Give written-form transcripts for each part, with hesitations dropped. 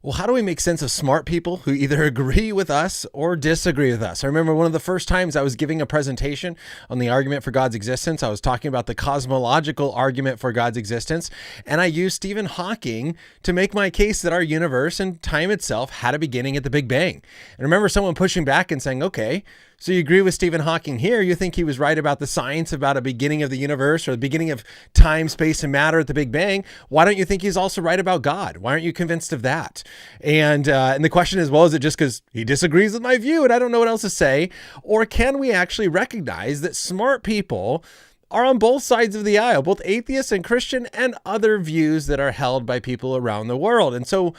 Well, how do we make sense of smart people who either agree with us or disagree with us? I remember one of the first times I was giving a presentation on the argument for God's existence. I was talking about the cosmological argument for God's existence, and I used Stephen Hawking to make my case that our universe and time itself had a beginning at the Big Bang. And I remember someone pushing back and saying, okay, so you agree with Stephen Hawking here. You think he was right about the science about a beginning of the universe or the beginning of time, space, and matter at the Big Bang. Why don't you think he's also right about God? Why aren't you convinced of that? And the question is, well, is it just because he disagrees with my view and I don't know what else to say? Or can we actually recognize that smart people are on both sides of the aisle, both atheists and Christian and other views that are held by people around the world? And so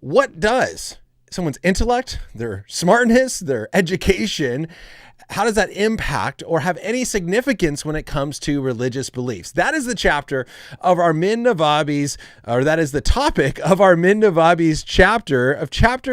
what does someone's intellect, their smartness, their education, how does that impact or have any significance when it comes to religious beliefs? That is the chapter of Armin Navabi's, or that is the topic of Armin Navabi's chapter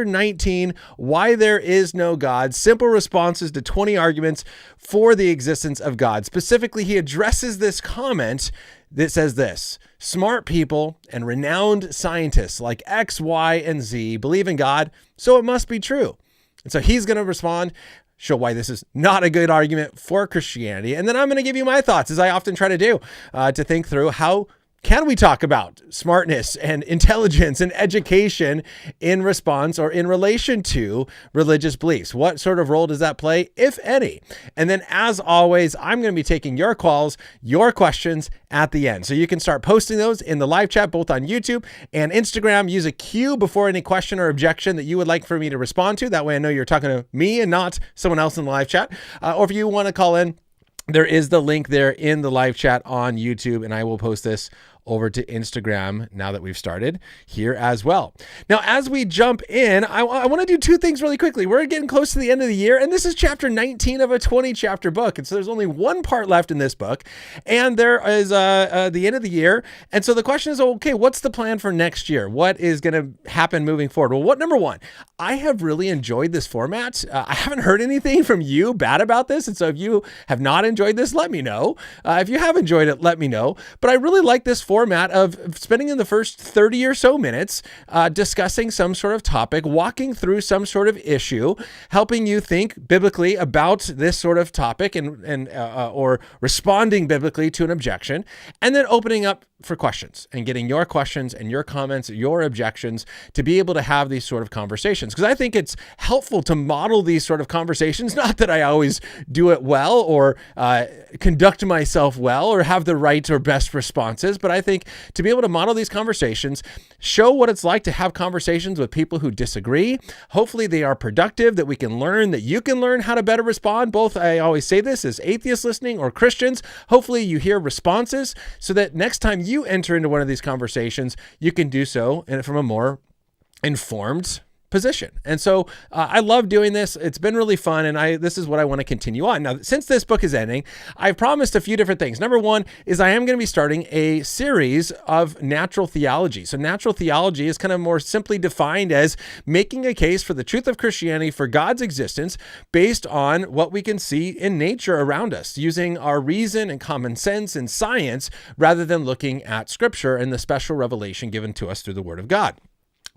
19, Why There Is No God, Simple Responses to 20 Arguments for the Existence of God. Specifically, he addresses this comment that says this: smart people and renowned scientists like X, Y, and Z believe in God, so it must be true. And so he's going to respond, show why this is not a good argument for Christianity. And then I'm going to give you my thoughts, as I often try to do, to think through how can we talk about smartness and intelligence and education in response or in relation to religious beliefs? What sort of role does that play, if any? And then, as always, I'm going to be taking your calls, your questions at the end. So you can start posting those in the live chat, both on YouTube and Instagram. Use a Q before any question or objection that you would like for me to respond to. That way I know you're talking to me and not someone else in the live chat. Or if you want to call in, there is the link there in the live chat on YouTube, and I will post this over to Instagram now that we've started here as well. Now, as we jump in, I want to do two things really quickly. We're getting close to the end of the year, and this is chapter 19 of a 20 chapter book. And so there's only one part left in this book, and there is the end of the year. And so the question is, okay, what's the plan for next year? What is going to happen moving forward? Well, number one, I have really enjoyed this format. I haven't heard anything from you bad about this. And so if you have not enjoyed this, let me know. If you have enjoyed it, let me know. But I really like this format of spending in the first 30 or so minutes discussing some sort of topic, walking through some sort of issue, helping you think biblically about this sort of topic and or responding biblically to an objection, and then opening up for questions and getting your questions and your comments, your objections, to be able to have these sort of conversations. Because I think it's helpful to model these sort of conversations. Not that I always do it well or conduct myself well or have the right or best responses, but I think to be able to model these conversations, show what it's like to have conversations with people who disagree. Hopefully they are productive, that we can learn, that you can learn how to better respond. Both, I always say this, as atheists listening or Christians, hopefully you hear responses so that next time you enter into one of these conversations, you can do so from a more informed position. And so I love doing this. It's been really fun, and this is what I want to continue on. Now, since this book is ending, I've promised a few different things. Number one is I am going to be starting a series of natural theology. So natural theology is kind of more simply defined as making a case for the truth of Christianity, for God's existence, based on what we can see in nature around us, using our reason and common sense and science, rather than looking at Scripture and the special revelation given to us through the Word of God.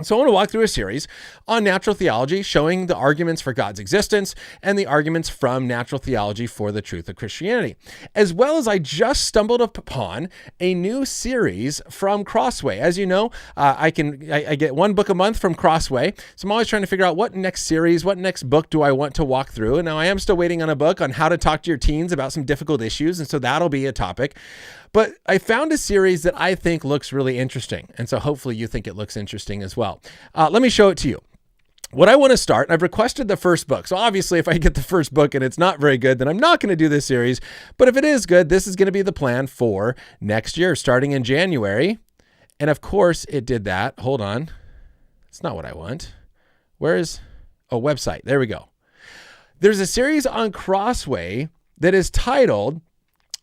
So I want to walk through a series on natural theology, showing the arguments for God's existence and the arguments from natural theology for the truth of Christianity. As well as I just stumbled upon a new series from Crossway. As you know, I get one book a month from Crossway. So I'm always trying to figure out what next series, what next book do I want to walk through. And now I am still waiting on a book on how to talk to your teens about some difficult issues. And so that'll be a topic. But I found a series that I think looks really interesting. And so hopefully you think it looks interesting as well. Let me show it to you. What I want to start, I've requested the first book. So obviously if I get the first book and it's not very good, then I'm not going to do this series. But if it is good, this is going to be the plan for next year, starting in January. And of course it did that. Hold on. It's not what I want. Where is, website. There we go. There's a series on Crossway that is titled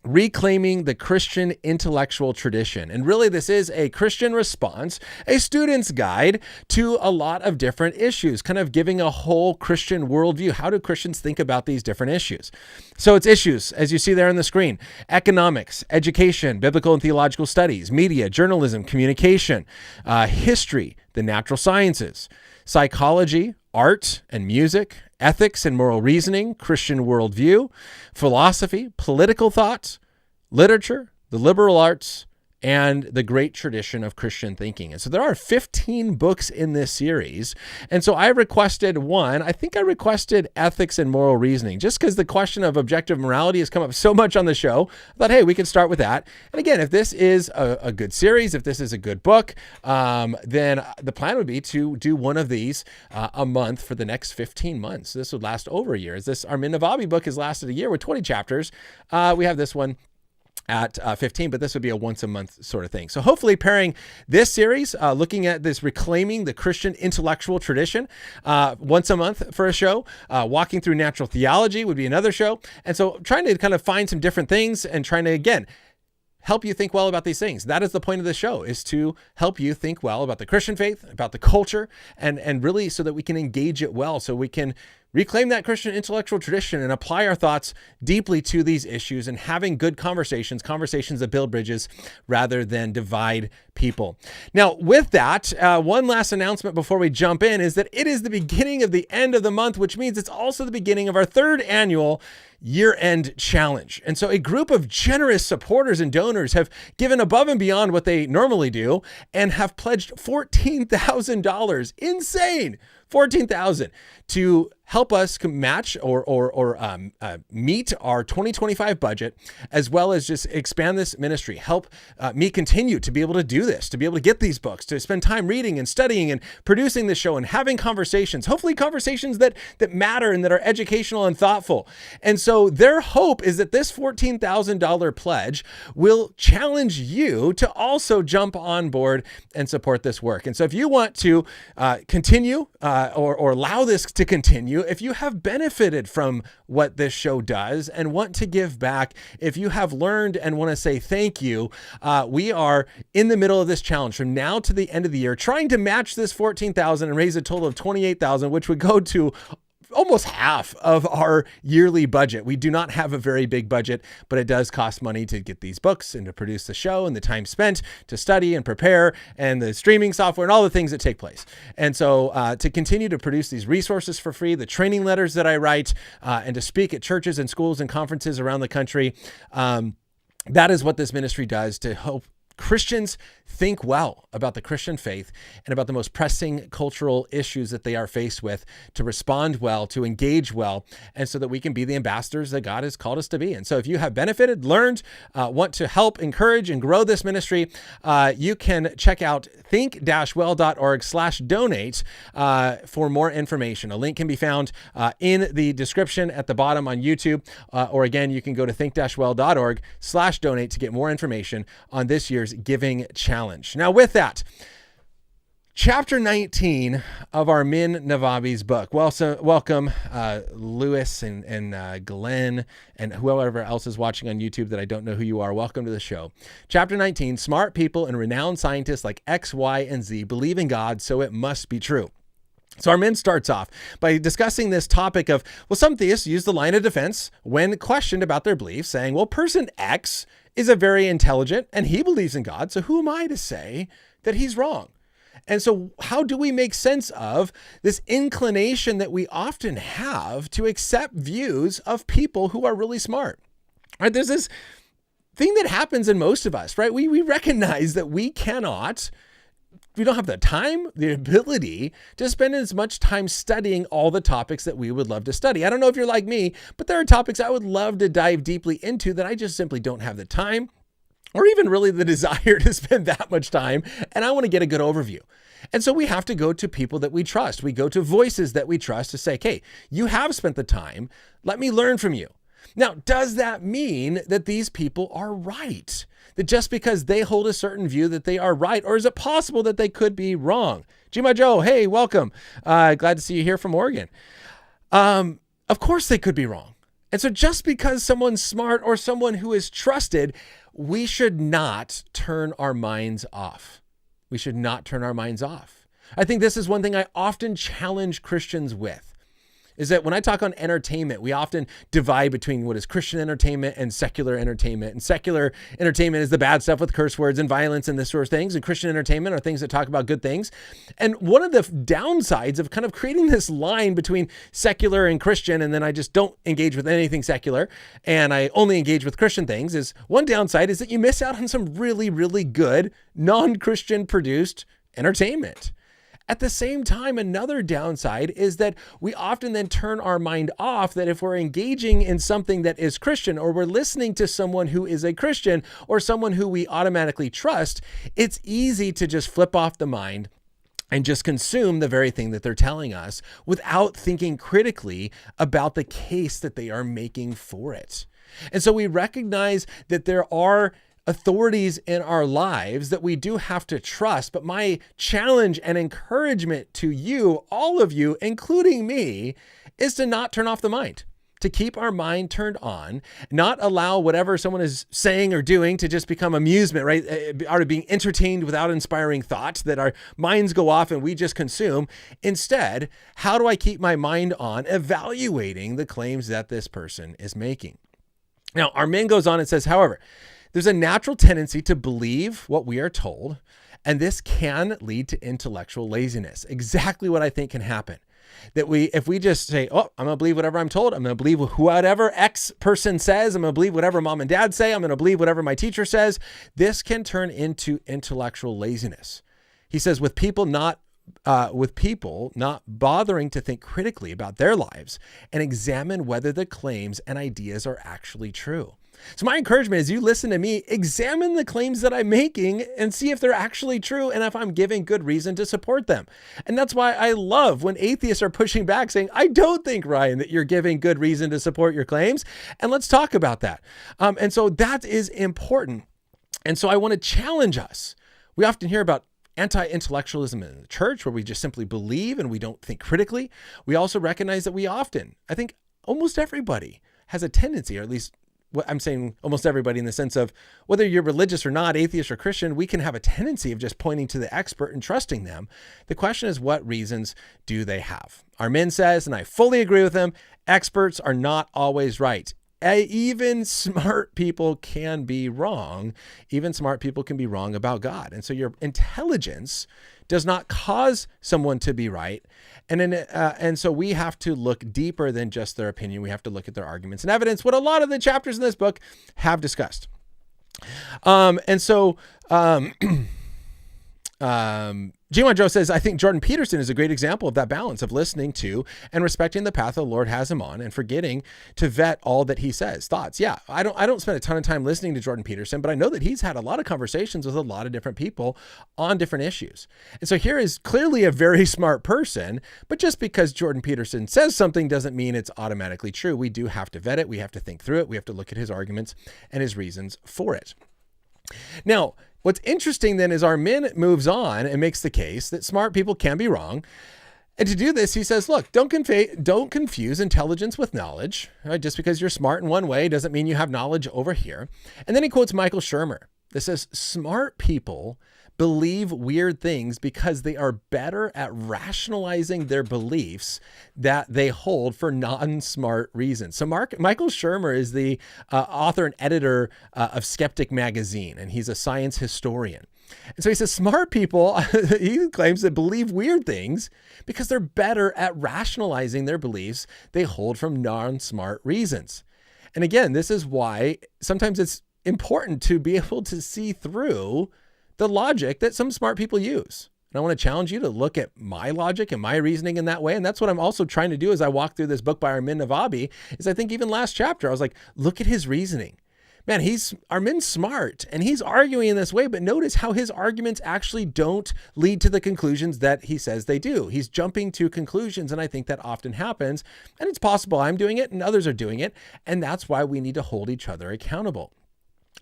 reclaiming the Christian intellectual tradition. And really, this is a Christian response, a student's guide to a lot of different issues, kind of giving a whole Christian worldview. How do Christians think about these different issues? So it's issues, as you see there on the screen: economics, education, biblical and theological studies, media, journalism, communication, history, the natural sciences, psychology, art and music, ethics and moral reasoning, Christian worldview, philosophy, political thought, literature, the liberal arts, and the great tradition of Christian thinking. And so there are 15 books in this series. And so I requested one. I think I requested ethics and moral reasoning, just because the question of objective morality has come up so much on the show. I thought, hey, we can start with that. And again, if this is a good series, if this is a good book, then the plan would be to do one of these a month for the next 15 months. This would last over a year. As this Armin Navabi book has lasted a year with 20 chapters, we have this one at 15, but this would be a once a month sort of thing. So hopefully pairing this series, looking at this reclaiming the Christian intellectual tradition, once a month for a show, walking through natural theology would be another show. And so trying to kind of find some different things and trying to, again, help you think well about these things. That is the point of the show, is to help you think well about the Christian faith, about the culture, and really so that we can engage it well, so we can reclaim that Christian intellectual tradition and apply our thoughts deeply to these issues, and having good conversations that build bridges rather than divide people. Now, with that, one last announcement before we jump in is that it is the beginning of the end of the month, which means it's also the beginning of our third annual year-end challenge. And so a group of generous supporters and donors have given above and beyond what they normally do and have pledged $14,000, insane, $14,000, to help us match or meet our 2025 budget, as well as just expand this ministry, help me continue to be able to do this, to be able to get these books, to spend time reading and studying and producing this show and having conversations, hopefully conversations that matter and that are educational and thoughtful. And so their hope is that this $14,000 pledge will challenge you to also jump on board and support this work. And so if you want to continue or allow this to continue, if you have benefited from what this show does and want to give back, if you have learned and want to say thank you, we are in the middle of this challenge from now to the end of the year, trying to match this $14,000 and raise a total of $28,000, which would go to almost half of our yearly budget. We do not have a very big budget, but it does cost money to get these books and to produce the show, and the time spent to study and prepare, and the streaming software and all the things that take place. And so to continue to produce these resources for free, the training letters that I write, and to speak at churches and schools and conferences around the country, that is what this ministry does, to help Christians think well about the Christian faith and about the most pressing cultural issues that they are faced with, to respond well, to engage well, and so that we can be the ambassadors that God has called us to be. And so if you have benefited, learned, want to help, encourage, and grow this ministry, you can check out think-well.org/donate for more information. A link can be found in the description at the bottom on YouTube, or again, you can go to think-well.org/donate to get more information on this year's giving challenge. Now, with that, chapter 19 of Armin Navabi's book. Well, so welcome, Lewis and Glenn and whoever else is watching on YouTube that I don't know who you are. Welcome to the show. Chapter 19, smart people and renowned scientists like X, Y, and Z believe in God, so it must be true. So Armin starts off by discussing this topic of, well, some theists use the line of defense when questioned about their beliefs, saying, well, person X is a very intelligent and he believes in God, so who am I to say that he's wrong? And so how do we make sense of this inclination that we often have to accept views of people who are really smart? Right? There's this thing that happens in most of us, right? We recognize that we don't have the time, the ability to spend as much time studying all the topics that we would love to study. I don't know if you're like me, but there are topics I would love to dive deeply into that I just simply don't have the time or even really the desire to spend that much time. And I want to get a good overview. And so we have to go to people that we trust. We go to voices that we trust to say, okay, you have spent the time. Let me learn from you. Now, does that mean that these people are right? That just because they hold a certain view that they are right? Or is it possible that they could be wrong? Gma Joe, hey, welcome. Glad to see you here from Oregon. Of course they could be wrong. And so just because someone's smart or someone who is trusted, we should not turn our minds off. We should not turn our minds off. I think this is one thing I often challenge Christians with, is that when I talk on entertainment, we often divide between what is Christian entertainment and secular entertainment. And secular entertainment is the bad stuff with curse words and violence and this sort of things. And Christian entertainment are things that talk about good things. And one of the downsides of kind of creating this line between secular and Christian, and then I just don't engage with anything secular, and I only engage with Christian things, is one downside is that you miss out on some really, really good non-Christian produced entertainment. At the same time, another downside is that we often then turn our mind off, that if we're engaging in something that is Christian, or we're listening to someone who is a Christian or someone who we automatically trust, it's easy to just flip off the mind and just consume the very thing that they're telling us without thinking critically about the case that they are making for it. And so we recognize that there are authorities in our lives that we do have to trust. But my challenge and encouragement to you, all of you, including me, is to not turn off the mind, to keep our mind turned on, not allow whatever someone is saying or doing to just become amusement, right? Out of being entertained without inspiring thoughts, that our minds go off and we just consume. Instead, how do I keep my mind on evaluating the claims that this person is making? Now, Armin goes on and says, however, there's a natural tendency to believe what we are told, and this can lead to intellectual laziness. Exactly what I think can happen. That if we just say, oh, I'm going to believe whatever I'm told, I'm going to believe whatever X person says, I'm going to believe whatever mom and dad say, I'm going to believe whatever my teacher says, this can turn into intellectual laziness. He says, with people not bothering to think critically about their lives and examine whether the claims and ideas are actually true. So my encouragement is, you listen to me, examine the claims that I'm making and see if they're actually true and if I'm giving good reason to support them. And that's why I love when atheists are pushing back saying, I don't think, Ryan, that you're giving good reason to support your claims. And let's talk about that. And so that is important. And so I want to challenge us. We often hear about anti-intellectualism in the church, where we just simply believe and we don't think critically. We also recognize that I think almost everybody has a tendency, or at least what I'm saying, almost everybody, in the sense of whether you're religious or not, atheist or Christian, we can have a tendency of just pointing to the expert and trusting them. The question is, what reasons do they have? Armin says, and I fully agree with him, experts are not always right. Even smart people can be wrong. Even smart people can be wrong about God. And so your intelligence does not cause someone to be right. And so we have to look deeper than just their opinion. We have to look at their arguments and evidence, what a lot of the chapters in this book have discussed. G1 Joe says, I think Jordan Peterson is a great example of that balance of listening to and respecting the path the Lord has him on and forgetting to vet all that he says. Thoughts? Yeah, I don't spend a ton of time listening to Jordan Peterson, but I know that he's had a lot of conversations with a lot of different people on different issues. And so here is clearly a very smart person, but just because Jordan Peterson says something doesn't mean it's automatically true. We do have to vet it. We have to think through it. We have to look at his arguments and his reasons for it. Now, what's interesting then is Armin moves on and makes the case that smart people can be wrong. And to do this, he says, look, don't confuse intelligence with knowledge. Right? Just because you're smart in one way doesn't mean you have knowledge over here. And then he quotes Michael Shermer. This says, smart people believe weird things because they are better at rationalizing their beliefs that they hold for non-smart reasons. So Michael Shermer is the author and editor of Skeptic magazine, and he's a science historian. And so he says smart people, he claims, that believe weird things because they're better at rationalizing their beliefs they hold from non-smart reasons. And again, this is why sometimes it's important to be able to see through the logic that some smart people use. And I want to challenge you to look at my logic and my reasoning in that way. And that's what I'm also trying to do as I walk through this book by Armin Navabi, is I think even last chapter, I was like, look at his reasoning. Man, Armin's smart and he's arguing in this way, but notice how his arguments actually don't lead to the conclusions that he says they do. He's jumping to conclusions, and I think that often happens. And it's possible I'm doing it and others are doing it. And that's why we need to hold each other accountable.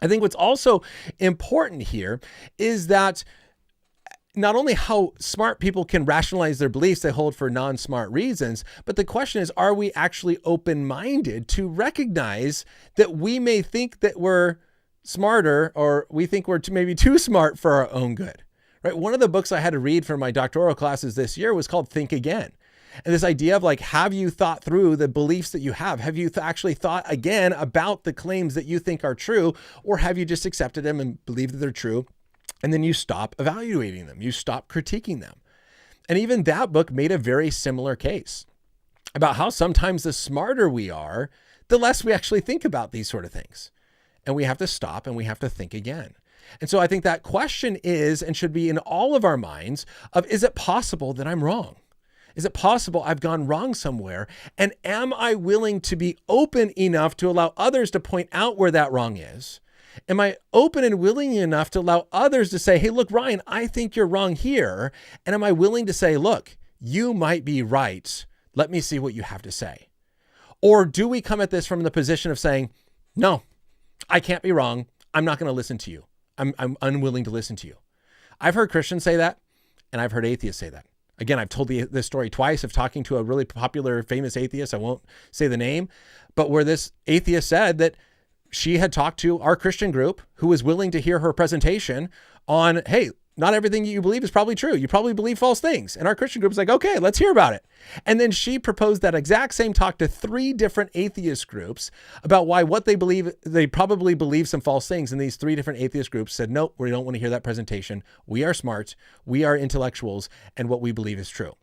I think what's also important here is that not only how smart people can rationalize their beliefs they hold for non-smart reasons, but the question is, are we actually open-minded to recognize that we may think that we're smarter, or we think we're maybe too smart for our own good, right? One of the books I had to read for my doctoral classes this year was called Think Again. And this idea of like, have you thought through the beliefs that you have? Have you actually thought again about the claims that you think are true, or have you just accepted them and believed that they're true? And then you stop evaluating them. You stop critiquing them. And even that book made a very similar case about how sometimes the smarter we are, the less we actually think about these sort of things. And we have to stop and we have to think again. And so I think that question is, and should be in all of our minds, of, is it possible that I'm wrong? Is it possible I've gone wrong somewhere? And am I willing to be open enough to allow others to point out where that wrong is? Am I open and willing enough to allow others to say, hey, look, Ryan, I think you're wrong here. And am I willing to say, look, you might be right. Let me see what you have to say. Or do we come at this from the position of saying, no, I can't be wrong. I'm not going to listen to you. I'm unwilling to listen to you. I've heard Christians say that, and I've heard atheists say that. Again, I've told this story twice of talking to a really popular, famous atheist. I won't say the name, but where this atheist said that she had talked to our Christian group who was willing to hear her presentation on, hey, not everything you believe is probably true. You probably believe false things. And our Christian group was like, okay, let's hear about it. And then she proposed that exact same talk to 3 different atheist groups about why what they believe, they probably believe some false things. And these 3 different atheist groups said, nope, we don't want to hear that presentation. We are smart. We are intellectuals. And what we believe is true.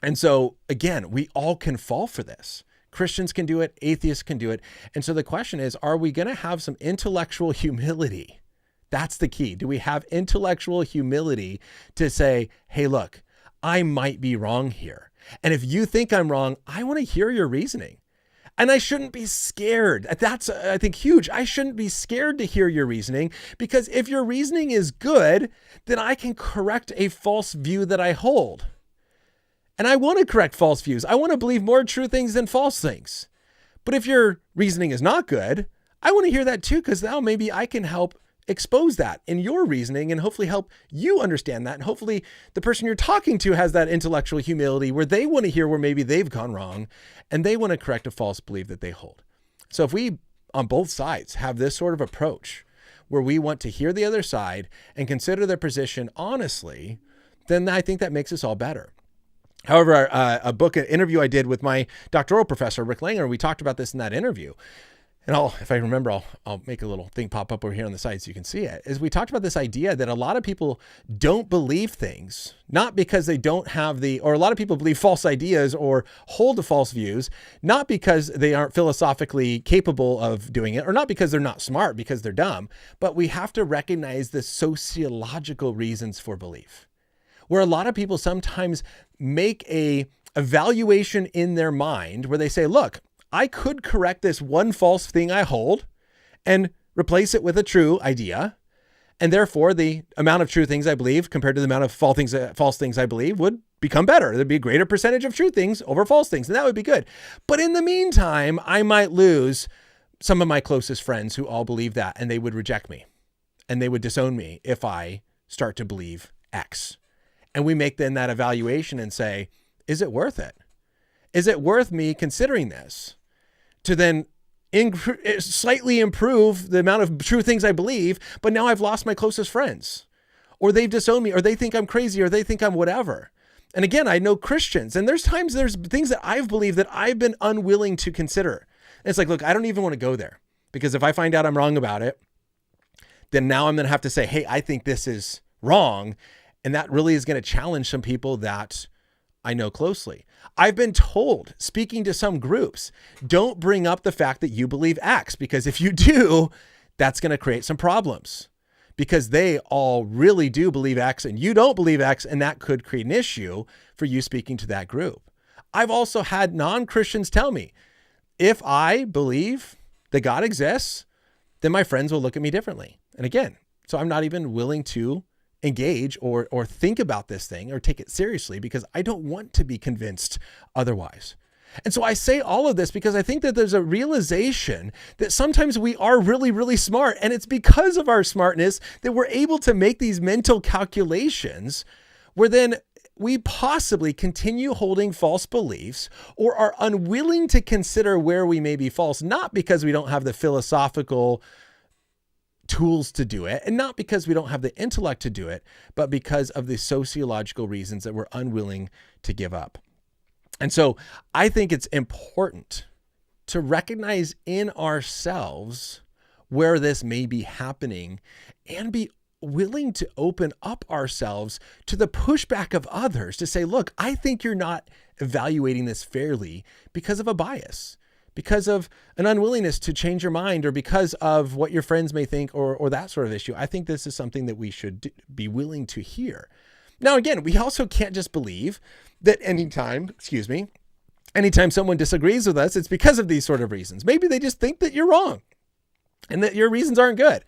And so again, we all can fall for this. Christians can do it. Atheists can do it. And so the question is, are we going to have some intellectual humility? That's the key. Do we have intellectual humility to say, hey, look, I might be wrong here. And if you think I'm wrong, I want to hear your reasoning. And I shouldn't be scared. That's, I think, huge. I shouldn't be scared to hear your reasoning, because if your reasoning is good, then I can correct a false view that I hold. And I want to correct false views. I want to believe more true things than false things. But if your reasoning is not good, I want to hear that too, because now maybe I can help expose that in your reasoning and hopefully help you understand that. And hopefully the person you're talking to has that intellectual humility where they want to hear where maybe they've gone wrong and they want to correct a false belief that they hold. So if we, on both sides, have this sort of approach where we want to hear the other side and consider their position honestly, then I think that makes us all better. However, an interview I did with my doctoral professor, Rick Langer, we talked about this in that interview. And if I remember, I'll make a little thing pop up over here on the side so you can see it, is we talked about this idea that a lot of people don't believe things, not because they don't have or a lot of people believe false ideas or hold to false views, not because they aren't philosophically capable of doing it, or not because they're not smart, because they're dumb, but we have to recognize the sociological reasons for belief, where a lot of people sometimes make a evaluation in their mind where they say, look, I could correct this one false thing I hold and replace it with a true idea. And therefore the amount of true things I believe compared to the amount of false things I believe would become better. There'd be a greater percentage of true things over false things. And that would be good. But in the meantime, I might lose some of my closest friends who all believe that, and they would reject me and they would disown me if I start to believe X. And we make then that evaluation and say, is it worth it? Is it worth me considering this to then slightly improve the amount of true things I believe, but now I've lost my closest friends, or they've disowned me, or they think I'm crazy, or they think I'm whatever. And again, I know Christians, and there's things that I've believed that I've been unwilling to consider. And it's like, look, I don't even want to go there, because if I find out I'm wrong about it, then now I'm going to have to say, hey, I think this is wrong. And that really is going to challenge some people that I know closely. I've been told, speaking to some groups, don't bring up the fact that you believe X, because if you do, that's going to create some problems, because they all really do believe X and you don't believe X, and that could create an issue for you speaking to that group. I've also had non-Christians tell me, if I believe that God exists, then my friends will look at me differently. And again, so I'm not even willing to engage or think about this thing or take it seriously, because I don't want to be convinced otherwise. And so I say all of this because I think that there's a realization that sometimes we are really, really smart. And it's because of our smartness that we're able to make these mental calculations where then we possibly continue holding false beliefs or are unwilling to consider where we may be false, not because we don't have the philosophical tools to do it, and not because we don't have the intellect to do it, but because of the sociological reasons that we're unwilling to give up. And so I think it's important to recognize in ourselves where this may be happening and be willing to open up ourselves to the pushback of others to say, look, I think you're not evaluating this fairly because of a bias, because of an unwillingness to change your mind, or because of what your friends may think, or that sort of issue. I think this is something that we should be willing to hear. Now, again, we also can't just believe that anytime someone disagrees with us, it's because of these sort of reasons. Maybe they just think that you're wrong and that your reasons aren't good.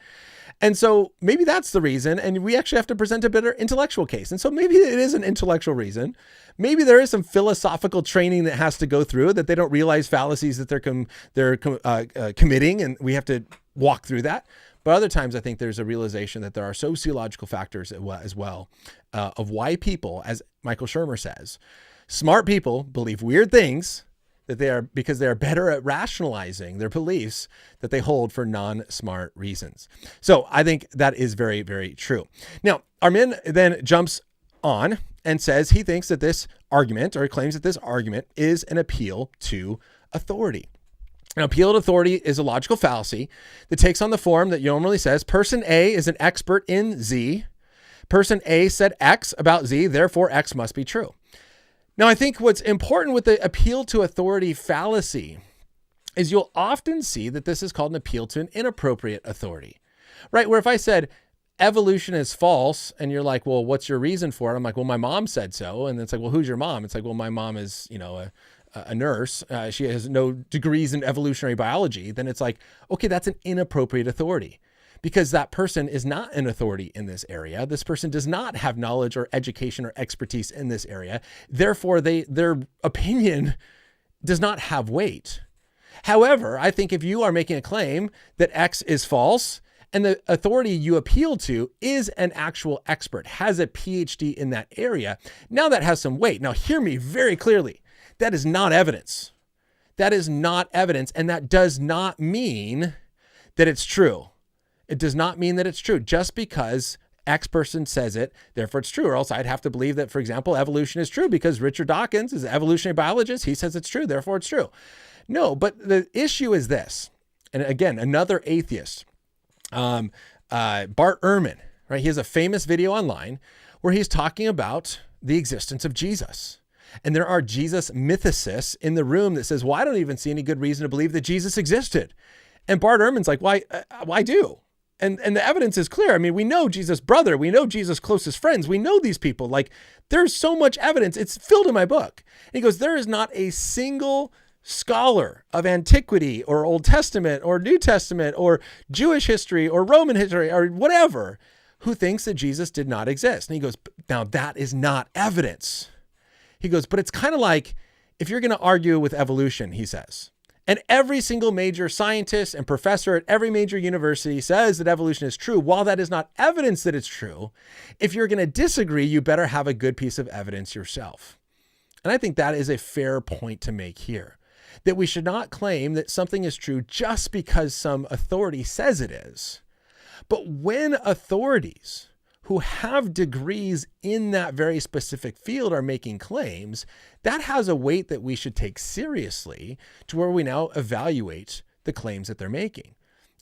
And so maybe that's the reason, and we actually have to present a better intellectual case. And so maybe it is an intellectual reason. Maybe there is some philosophical training that has to go through, that they don't realize fallacies that they're committing, and we have to walk through that. But other times, I think there's a realization that there are sociological factors as well of why people, as Michael Shermer says, smart people believe weird things because they are better at rationalizing their beliefs that they hold for non-smart reasons. So I think that is very, very true. Now, Armin then jumps on and says he thinks that this argument, or claims that this argument, is an appeal to authority. An appeal to authority is a logical fallacy that takes on the form that normally says person A is an expert in Z. Person A said X about Z, therefore X must be true. Now, I think what's important with the appeal to authority fallacy is you'll often see that this is called an appeal to an inappropriate authority, right? Where if I said evolution is false and you're like, well, what's your reason for it? I'm like, well, my mom said so. And it's like, well, who's your mom? It's like, well, my mom is, a nurse. She has no degrees in evolutionary biology. Then it's like, okay, that's an inappropriate authority, because that person is not an authority in this area. This person does not have knowledge or education or expertise in this area. Therefore, their opinion does not have weight. However, I think if you are making a claim that X is false and the authority you appeal to is an actual expert, has a PhD in that area, now that has some weight. Now, hear me very clearly. That is not evidence. That is not evidence, and that does not mean that it's true. It does not mean that it's true just because X person says it, therefore it's true. Or else I'd have to believe that, for example, evolution is true because Richard Dawkins is an evolutionary biologist. He says it's true, therefore it's true. No, but the issue is this. And again, another atheist, Bart Ehrman, right? He has a famous video online where he's talking about the existence of Jesus. And there are Jesus mythicists in the room that says, well, I don't even see any good reason to believe that Jesus existed. And Bart Ehrman's like, why do? And the evidence is clear. I mean, we know Jesus' brother. We know Jesus' closest friends. We know these people. Like, there's so much evidence. It's filled in my book. And he goes, there is not a single scholar of antiquity or Old Testament or New Testament or Jewish history or Roman history or whatever who thinks that Jesus did not exist. And he goes, now that is not evidence. He goes, but it's kind of like if you're going to argue with evolution, he says, and every single major scientist and professor at every major university says that evolution is true. While that is not evidence that it's true, if you're going to disagree, you better have a good piece of evidence yourself. And I think that is a fair point to make here, that we should not claim that something is true just because some authority says it is. But when authorities who have degrees in that very specific field are making claims, that has a weight that we should take seriously to where we now evaluate the claims that they're making.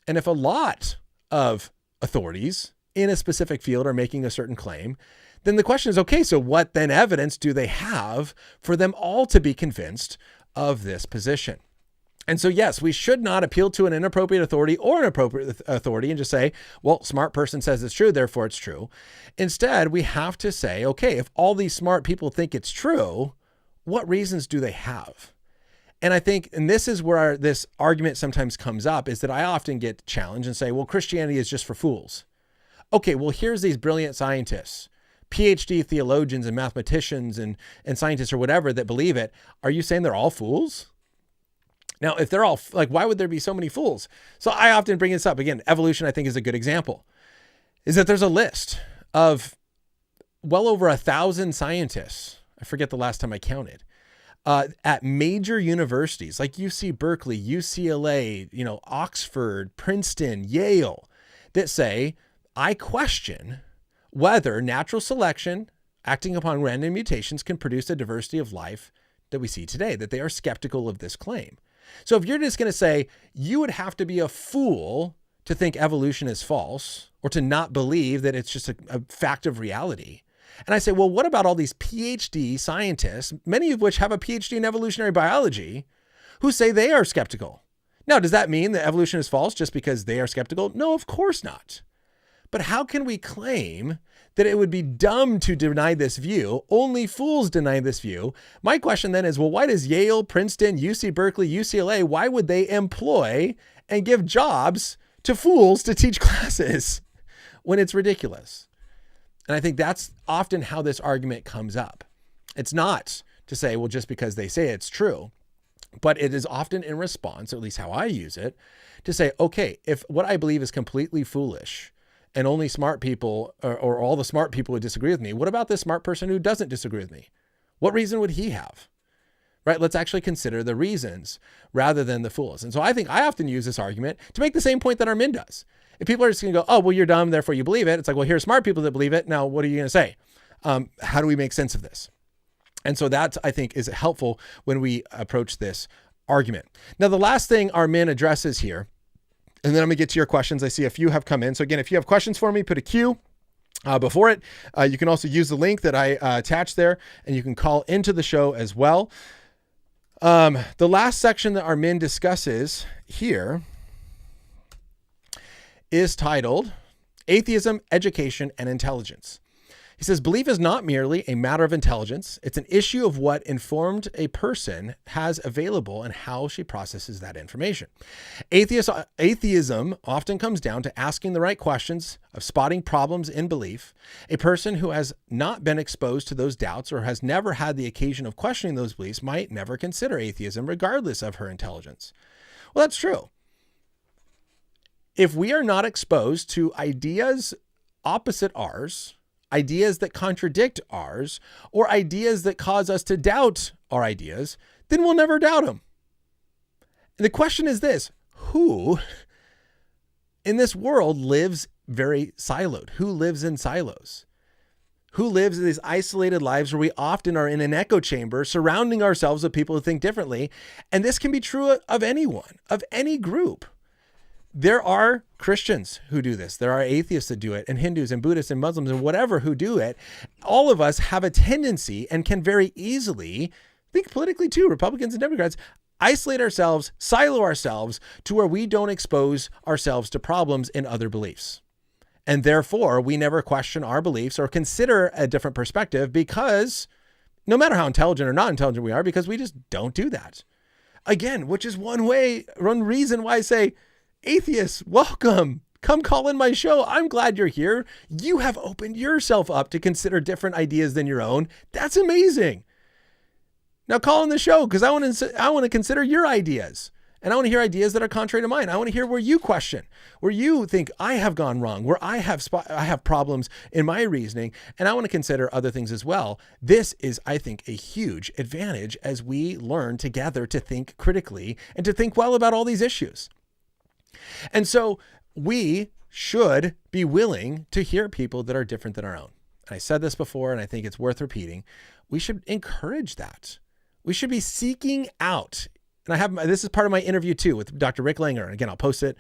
And if a lot of authorities in a specific field are making a certain claim, then the question is, okay, so what then evidence do they have for them all to be convinced of this position? And so, yes, we should not appeal to an inappropriate authority or an appropriate authority and just say, well, smart person says it's true, therefore it's true. Instead, we have to say, okay, if all these smart people think it's true, what reasons do they have? And I think, and this is where this argument sometimes comes up, is that I often get challenged and say, well, Christianity is just for fools. Okay, well, here's these brilliant scientists, PhD theologians and mathematicians and scientists or whatever that believe it. Are you saying they're all fools? Now, if they're all like, why would there be so many fools? So I often bring this up. Again, evolution, I think, is a good example, is that there's a list of well over 1,000 scientists, I forget the last time I counted, at major universities like UC Berkeley, UCLA, Oxford, Princeton, Yale, that say, I question whether natural selection acting upon random mutations can produce a diversity of life that we see today, that they are skeptical of this claim. So if you're just going to say, you would have to be a fool to think evolution is false or to not believe that it's just a fact of reality. And I say, well, what about all these PhD scientists, many of which have a PhD in evolutionary biology, who say they are skeptical? Now, does that mean that evolution is false just because they are skeptical? No, of course not. But how can we claim that it would be dumb to deny this view? Only fools deny this view. My question then is, well, why does Yale, Princeton, UC Berkeley, UCLA, why would they employ and give jobs to fools to teach classes when it's ridiculous? And I think that's often how this argument comes up. It's not to say, well, just because they say it's true, but it is often in response, or at least how I use it, to say, okay, if what I believe is completely foolish and only smart people or all the smart people would disagree with me, what about this smart person who doesn't disagree with me? What reason would he have? Right? Let's actually consider the reasons rather than the fools. And so I think I often use this argument to make the same point that Armin does. If people are just going to go, oh, well, you're dumb, therefore you believe it. It's like, well, here's smart people that believe it. Now, what are you going to say? How do we make sense of this? And so that, I think, is helpful when we approach this argument. Now, the last thing Armin addresses here, and then I'm going to get to your questions. I see a few have come in. So again, if you have questions for me, put a Q before it. You can also use the link that I attached there, and you can call into the show as well. The last section that Armin discusses here is titled Atheism, Education, and Intelligence. He says, belief is not merely a matter of intelligence. It's an issue of what informed a person has available and how she processes that information. Atheism often comes down to asking the right questions, of spotting problems in belief. A person who has not been exposed to those doubts or has never had the occasion of questioning those beliefs might never consider atheism regardless of her intelligence. Well, that's true. If we are not exposed to ideas opposite ours, ideas that contradict ours, or ideas that cause us to doubt our ideas, then we'll never doubt them. And the question is this: who in this world lives very siloed? Who lives in silos? Who lives in these isolated lives where we often are in an echo chamber surrounding ourselves with people who think differently? And this can be true of anyone, of any group. There are Christians who do this. There are atheists that do it, and Hindus and Buddhists and Muslims and whatever who do it. All of us have a tendency and can very easily, think politically too, Republicans and Democrats, isolate ourselves, silo ourselves to where we don't expose ourselves to problems in other beliefs. And therefore, we never question our beliefs or consider a different perspective because no matter how intelligent or not intelligent we are, because we just don't do that. Again, which is one reason why I say, atheists, welcome. Come call in my show. I'm glad you're here. You have opened yourself up to consider different ideas than your own. That's amazing. Now call in the show because I want to consider your ideas. And I want to hear ideas that are contrary to mine. I want to hear where you question, where you think I have gone wrong, where I have problems in my reasoning, and I want to consider other things as well. This is, I think, a huge advantage as we learn together to think critically and to think well about all these issues. And so we should be willing to hear people that are different than our own. And I said this before, and I think it's worth repeating. We should encourage that. We should be seeking out. And this is part of my interview too with Dr. Rick Langer. And again, I'll post it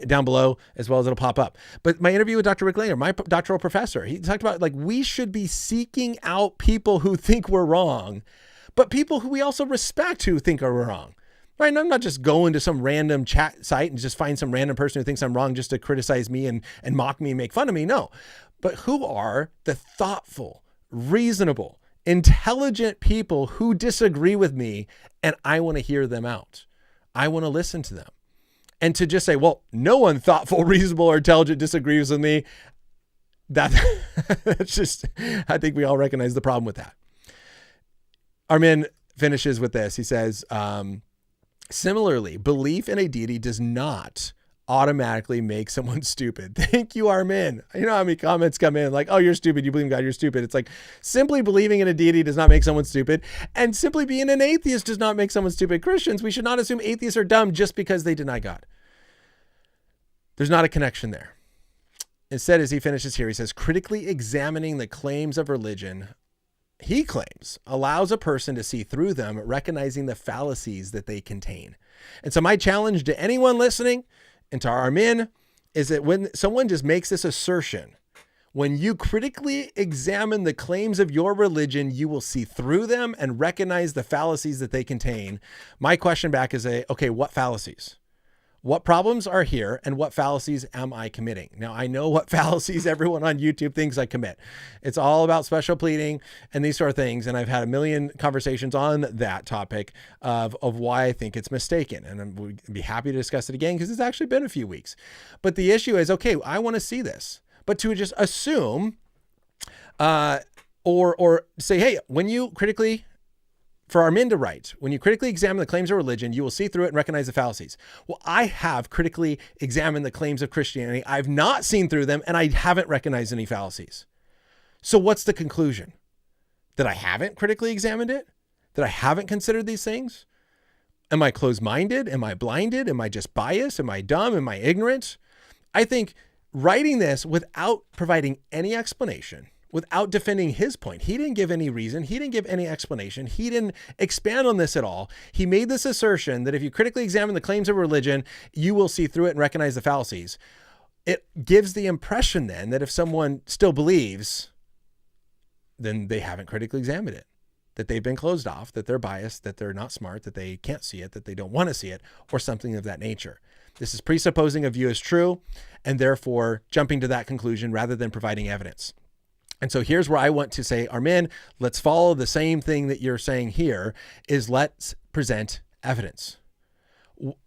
down below as well as it'll pop up. But my interview with Dr. Rick Langer, my doctoral professor, he talked about we should be seeking out people who think we're wrong, but people who we also respect who think we're wrong. Right? And I'm not just going to some random chat site and just find some random person who thinks I'm wrong just to criticize me and mock me and make fun of me. No, but who are the thoughtful, reasonable, intelligent people who disagree with me, and I want to hear them out. I want to listen to them. And to just say, well, no one thoughtful, reasonable, or intelligent disagrees with me, that's just, I think we all recognize the problem with that. Armin finishes with this. He says, similarly, belief in a deity does not automatically make someone stupid. Thank you, Armin. You know how many comments come in like, oh, you're stupid. You believe in God, you're stupid. It's like simply believing in a deity does not make someone stupid. And simply being an atheist does not make someone stupid. Christians, we should not assume atheists are dumb just because they deny God. There's not a connection there. Instead, as he finishes here, he says, critically examining the claims of religion, he claims, allows a person to see through them, recognizing the fallacies that they contain. And so my challenge to anyone listening and to Armin is that when someone just makes this assertion, when you critically examine the claims of your religion, you will see through them and recognize the fallacies that they contain. My question back is, okay, what fallacies? What problems are here and what fallacies am I committing? Now, I know what fallacies everyone on YouTube thinks I commit. It's all about special pleading and these sort of things. And I've had a million conversations on that topic of why I think it's mistaken. And I would be happy to discuss it again because it's actually been a few weeks. But the issue is, okay, I want to see this. But to just assume or say, hey, when you critically... For Armin to write, when you critically examine the claims of religion, you will see through it and recognize the fallacies. Well, I have critically examined the claims of Christianity. I've not seen through them and I haven't recognized any fallacies. So what's the conclusion? That I haven't critically examined it? That I haven't considered these things? Am I closed-minded? Am I blinded? Am I just biased? Am I dumb? Am I ignorant? I think writing this without providing any explanation, without defending his point. He didn't give any reason. He didn't give any explanation. He didn't expand on this at all. He made this assertion that if you critically examine the claims of religion, you will see through it and recognize the fallacies. It gives the impression then that if someone still believes, then they haven't critically examined it, that they've been closed off, that they're biased, that they're not smart, that they can't see it, that they don't want to see it, or something of that nature. This is presupposing a view is true and therefore jumping to that conclusion rather than providing evidence. And so here's where I want to say, Armin, let's follow the same thing that you're saying here is let's present evidence.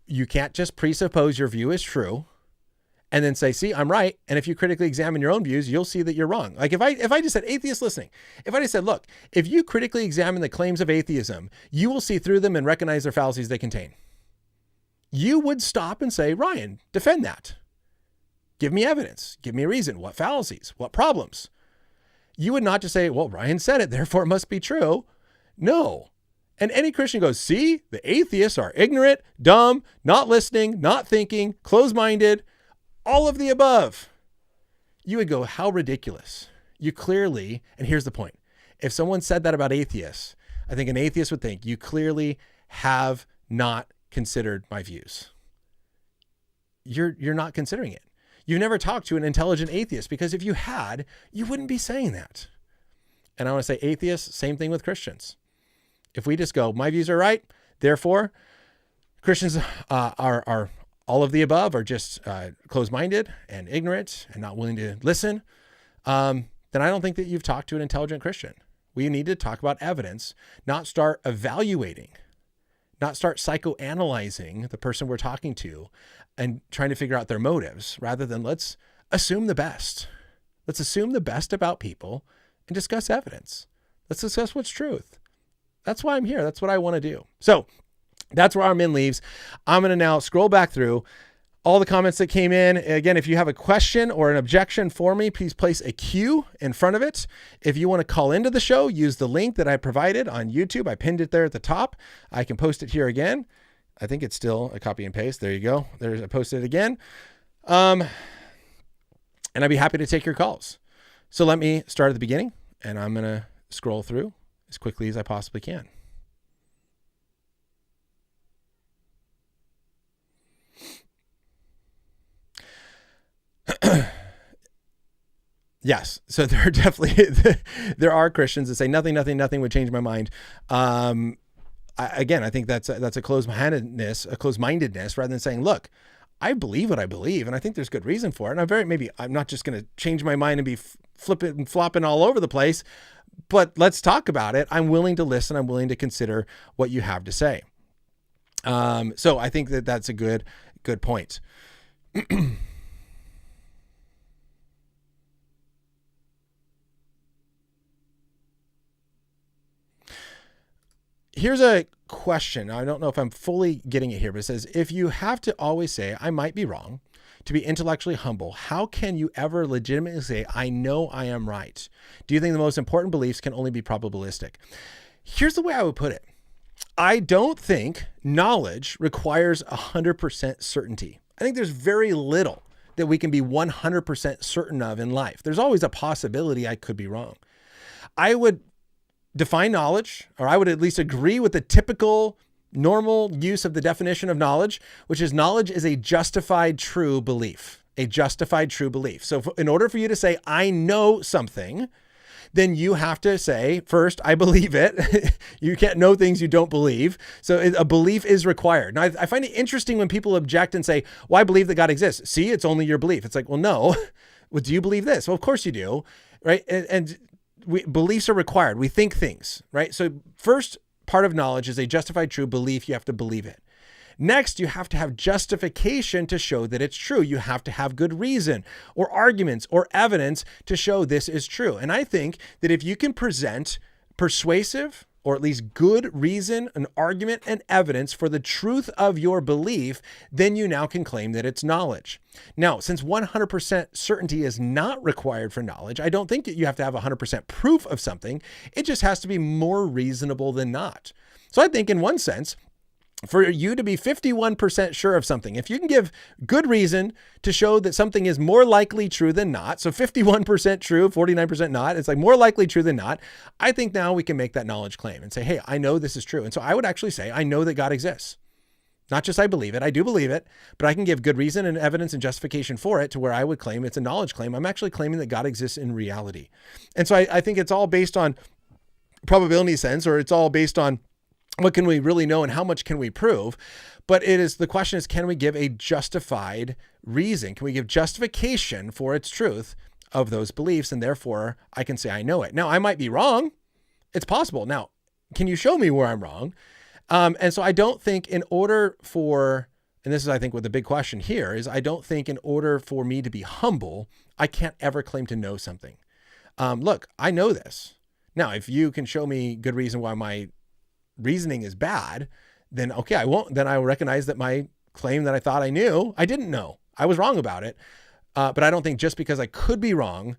You can't just presuppose your view is true and then say, see, I'm right. And if you critically examine your own views, you'll see that you're wrong. Like if I just said atheist listening, if I just said, look, if you critically examine the claims of atheism, you will see through them and recognize their fallacies they contain. You would stop and say, Ryan, defend that. Give me evidence. Give me a reason. What fallacies? What problems? You would not just say, well, Ryan said it, therefore it must be true. No. And any Christian goes, see, the atheists are ignorant, dumb, not listening, not thinking, closed-minded, all of the above. You would go, how ridiculous. You clearly, and here's the point. If someone said that about atheists, I think an atheist would think, you clearly have not considered my views. You're not considering it. You've never talked to an intelligent atheist because if you had, you wouldn't be saying that. And I want to say atheists, same thing with Christians. If we just go, my views are right, therefore Christians are all of the above, are just closed-minded and ignorant and not willing to listen, then I don't think that you've talked to an intelligent Christian. We need to talk about evidence, not start evaluating, not start psychoanalyzing the person we're talking to and trying to figure out their motives, rather than let's assume the best. Let's assume the best about people and discuss evidence. Let's discuss what's truth. That's why I'm here. That's what I want to do. So that's where Armin leaves. I'm going to now scroll back through all the comments that came in. Again, if you have a question or an objection for me, please place a Q in front of it. If you want to call into the show, use the link that I provided on YouTube. I pinned it there at the top. I can post it here again. I think it's still a copy and paste. There you go. I posted it again. And I'd be happy to take your calls. So let me start at the beginning and I'm going to scroll through as quickly as I possibly can. Yes. So there are definitely, there are Christians that say nothing would change my mind. I think that's a closed-mindedness rather than saying, look, I believe what I believe, and I think there's good reason for it. And I'm not just going to change my mind and be flipping and flopping all over the place, but let's talk about it. I'm willing to listen. I'm willing to consider what you have to say. So I think that that's a good point. Here's a question. I don't know if I'm fully getting it here, but it says, if you have to always say, I might be wrong, to be intellectually humble, how can you ever legitimately say, I know I am right? Do you think the most important beliefs can only be probabilistic? Here's the way I would put it. I don't think knowledge requires 100% certainty. I think there's very little that we can be 100% certain of in life. There's always a possibility I could be wrong. I would define knowledge, or I would at least agree with the typical normal use of the definition of knowledge, which is knowledge is a justified true belief, a justified true belief. So in order for you to say, I know something, then you have to say, first, I believe it. You can't know things you don't believe. So a belief is required. Now, I find it interesting when people object and say, well, I believe that God exists. See, it's only your belief. It's like, well, no. Well, do you believe this? Well, of course you do, right? And beliefs are required. We think things, right? So first part of knowledge is a justified true belief. You have to believe it. Next, you have to have justification to show that it's true. You have to have good reason or arguments or evidence to show this is true. And I think that if you can present persuasive or at least good reason, an argument and evidence for the truth of your belief, then you now can claim that it's knowledge. Now, since 100% certainty is not required for knowledge, I don't think that you have to have 100% proof of something. It just has to be more reasonable than not. So I think in one sense, for you to be 51% sure of something, if you can give good reason to show that something is more likely true than not, so 51% true, 49% not, it's like more likely true than not, I think now we can make that knowledge claim and say, hey, I know this is true. And so I would actually say, I know that God exists. Not just I believe it, I do believe it, but I can give good reason and evidence and justification for it to where I would claim it's a knowledge claim. I'm actually claiming that God exists in reality. And so I think it's all based on probability sense, or it's all based on what can we really know and how much can we prove? But the question is, can we give a justified reason? Can we give justification for its truth of those beliefs? And therefore I can say, I know it. Now I might be wrong. It's possible. Now, can you show me where I'm wrong? And so I don't think in order for, and this is, I think, what the big question here is, I don't think in order for me to be humble, I can't ever claim to know something. Look, I know this. Now, if you can show me good reason why my reasoning is bad, then okay, I won't. Then I will recognize that my claim that I thought I knew, I didn't know. I was wrong about it. But I don't think just because I could be wrong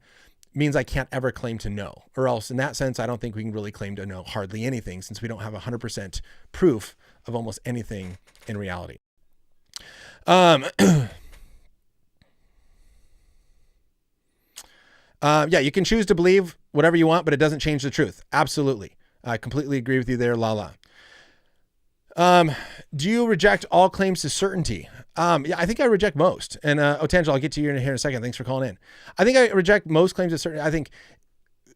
means I can't ever claim to know. Or else in that sense, I don't think we can really claim to know hardly anything, since we don't have 100% proof of almost anything in reality. Yeah, you can choose to believe whatever you want, but it doesn't change the truth. Absolutely. I completely agree with you there, Lala. Do you reject all claims to certainty? Yeah, I think I reject most. And Tangela, I'll get to you here in a second. Thanks for calling in. I think I reject most claims to certainty. I think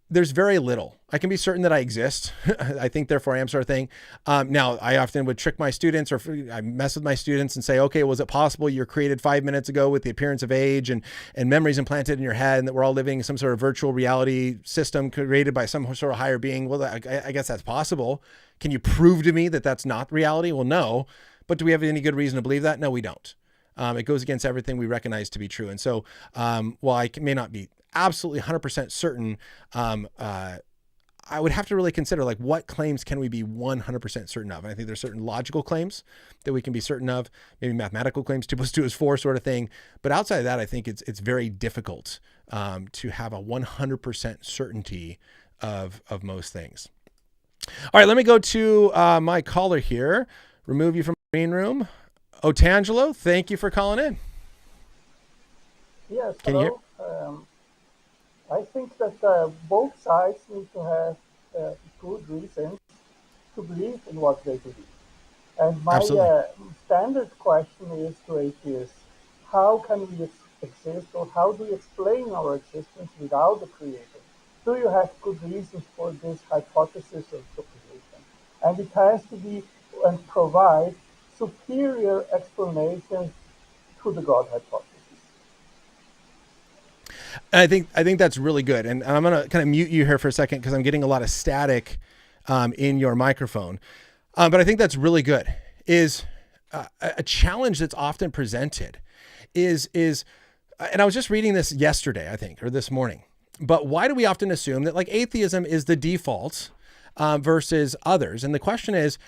there's very little. I can be certain that I exist. I think therefore I am, sort of thing. Now, I often would trick my students, or I mess with my students and say, okay, was it possible you're created 5 minutes ago with the appearance of age and memories implanted in your head, and that we're all living in some sort of virtual reality system created by some sort of higher being? Well, I guess that's possible. Can you prove to me that that's not reality? Well, no. But do we have any good reason to believe that? No, we don't. It goes against everything we recognize to be true. And so while I may not be absolutely 100% certain, I would have to really consider, like, what claims can we be 100% certain of? And I think there's certain logical claims that we can be certain of, maybe mathematical claims, 2 + 2 is 4 sort of thing. But outside of that, I think it's very difficult to have a 100% certainty of most things. All right, let me go to my caller here. Remove you from the green room. Otangelo, thank you for calling in. Yes, Can hello. you hear? I think that both sides need to have good reasons to believe in what they believe. And my standard question is to atheists, how can we exist, or how do you explain our existence without a creator? Do you have good reasons for this hypothesis of creation? And it has to be and provide superior explanations to the God hypothesis. I think that's really good. And I'm going to kind of mute you here for a second because I'm getting a lot of static in your microphone. But I think that's really good. Is a challenge that's often presented is, and I was just reading this yesterday, I think, or this morning, but why do we often assume that, like, atheism is the default versus others? And the question is,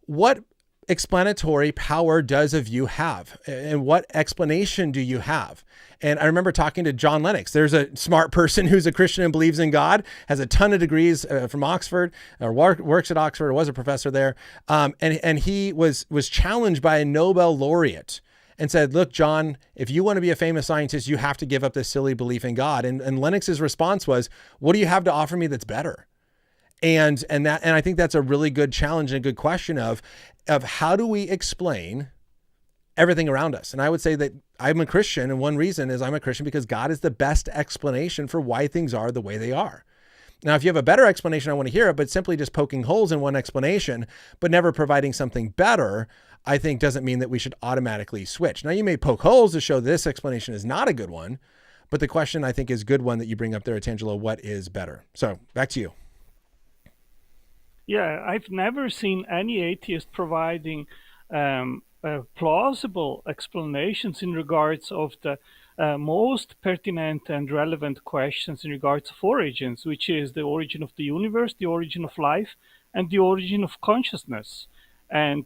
what explanatory power does a view have, and what explanation do you have? And I remember talking to John Lennox. There's a smart person who's a Christian and believes in God, has a ton of degrees from Oxford, or works at Oxford, or was a professor there. And he was challenged by a Nobel laureate and said, look, John, if you want to be a famous scientist, you have to give up this silly belief in God. And Lennox's response was, what do you have to offer me that's better? And I think that's a really good challenge and a good question of how do we explain everything around us? And I would say that I'm a Christian, and one reason is I'm a Christian because God is the best explanation for why things are the way they are. Now, if you have a better explanation, I want to hear it, but simply just poking holes in one explanation, but never providing something better, I think doesn't mean that we should automatically switch. Now, you may poke holes to show this explanation is not a good one, but the question I think is a good one that you bring up there, Tangelo, what is better? So back to you. Yeah, I've never seen any atheist providing plausible explanations in regards of the most pertinent and relevant questions in regards of origins, which is the origin of the universe, the origin of life, and the origin of consciousness. And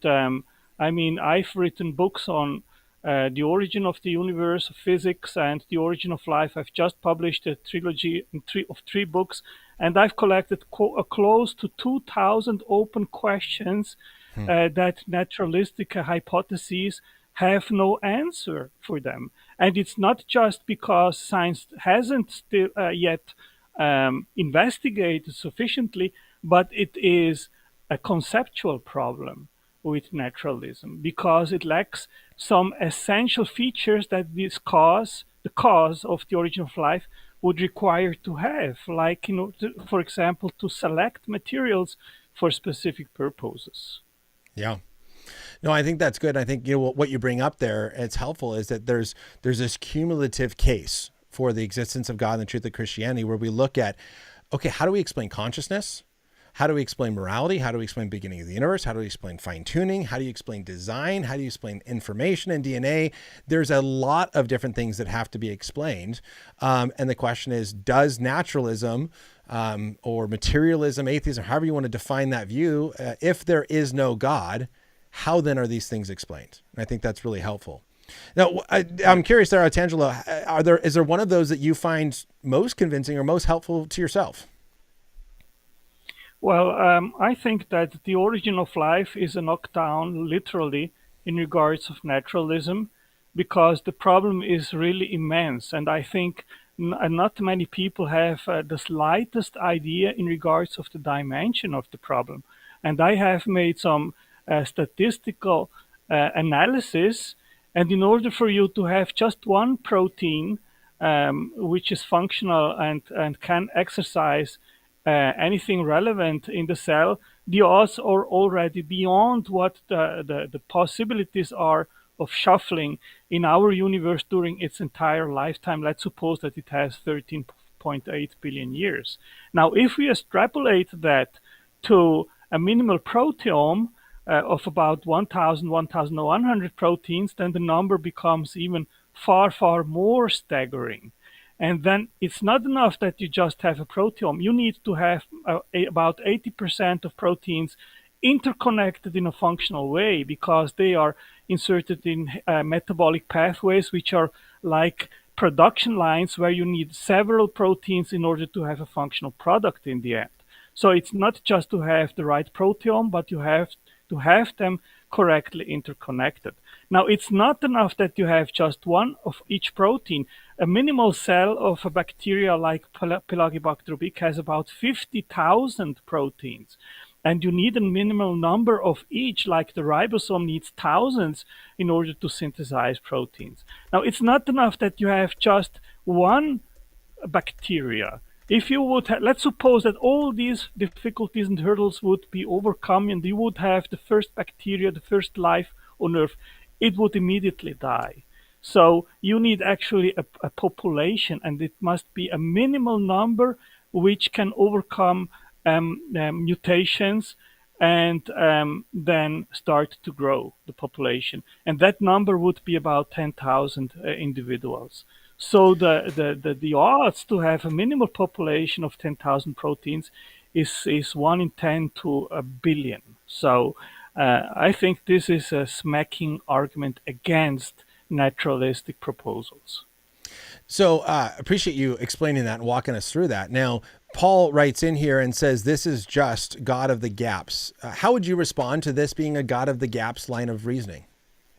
I mean, I've written books on the origin of the universe, physics, and the origin of life. I've just published a trilogy of three books, and I've collected close to 2,000 open questions that naturalistic hypotheses have no answer for them. And it's not just because science hasn't still yet investigated sufficiently, but it is a conceptual problem with naturalism because it lacks some essential features that the cause of the origin of life would require to have, like, for example, to select materials for specific purposes. Yeah. No, I think that's good. I think, what you bring up there, it's helpful, is that there's this cumulative case for the existence of God and the truth of Christianity, where we look at, okay, how do we explain consciousness? How do we explain morality? How do we explain beginning of the universe? How do we explain fine tuning? How do you explain design? How do you explain information and DNA? There's a lot of different things that have to be explained. And the question is, does naturalism or materialism, atheism, however you want to define that view, if there is no God, how then are these things explained? And I think that's really helpful. Now, I'm curious there, Tangelo, is there one of those that you find most convincing or most helpful to yourself? Well, I think that the origin of life is a knockdown, literally, in regards of naturalism, because the problem is really immense. And I think not many people have the slightest idea in regards of the dimension of the problem. And I have made some statistical analysis. And in order for you to have just one protein, which is functional and can exercise anything relevant in the cell, the odds are already beyond what the possibilities are of shuffling in our universe during its entire lifetime. Let's suppose that it has 13.8 billion years. Now, if we extrapolate that to a minimal proteome of about 1,100 proteins, then the number becomes even far, far more staggering. And then it's not enough that you just have a proteome. You need to have about 80% of proteins interconnected in a functional way, because they are inserted in metabolic pathways, which are like production lines where you need several proteins in order to have a functional product in the end. So it's not just to have the right proteome, but you have to have them correctly interconnected. Now, it's not enough that you have just one of each protein. A minimal cell of a bacteria like Pelagibacter ubique has about 50,000 proteins. And you need a minimal number of each, like the ribosome needs thousands in order to synthesize proteins. Now, it's not enough that you have just one bacteria. If you would, let's suppose that all these difficulties and hurdles would be overcome and you would have the first bacteria, the first life on Earth, it would immediately die. So you need actually a population, and it must be a minimal number which can overcome mutations and then start to grow the population. And that number would be about 10,000 individuals. So the odds to have a minimal population of 10,000 proteins is 1 in 10 to a billion. So I think this is a smacking argument against naturalistic proposals. So appreciate you explaining that and walking us through that. Now, Paul writes in here and says, this is just God of the gaps. How would you respond to this being a God of the gaps line of reasoning?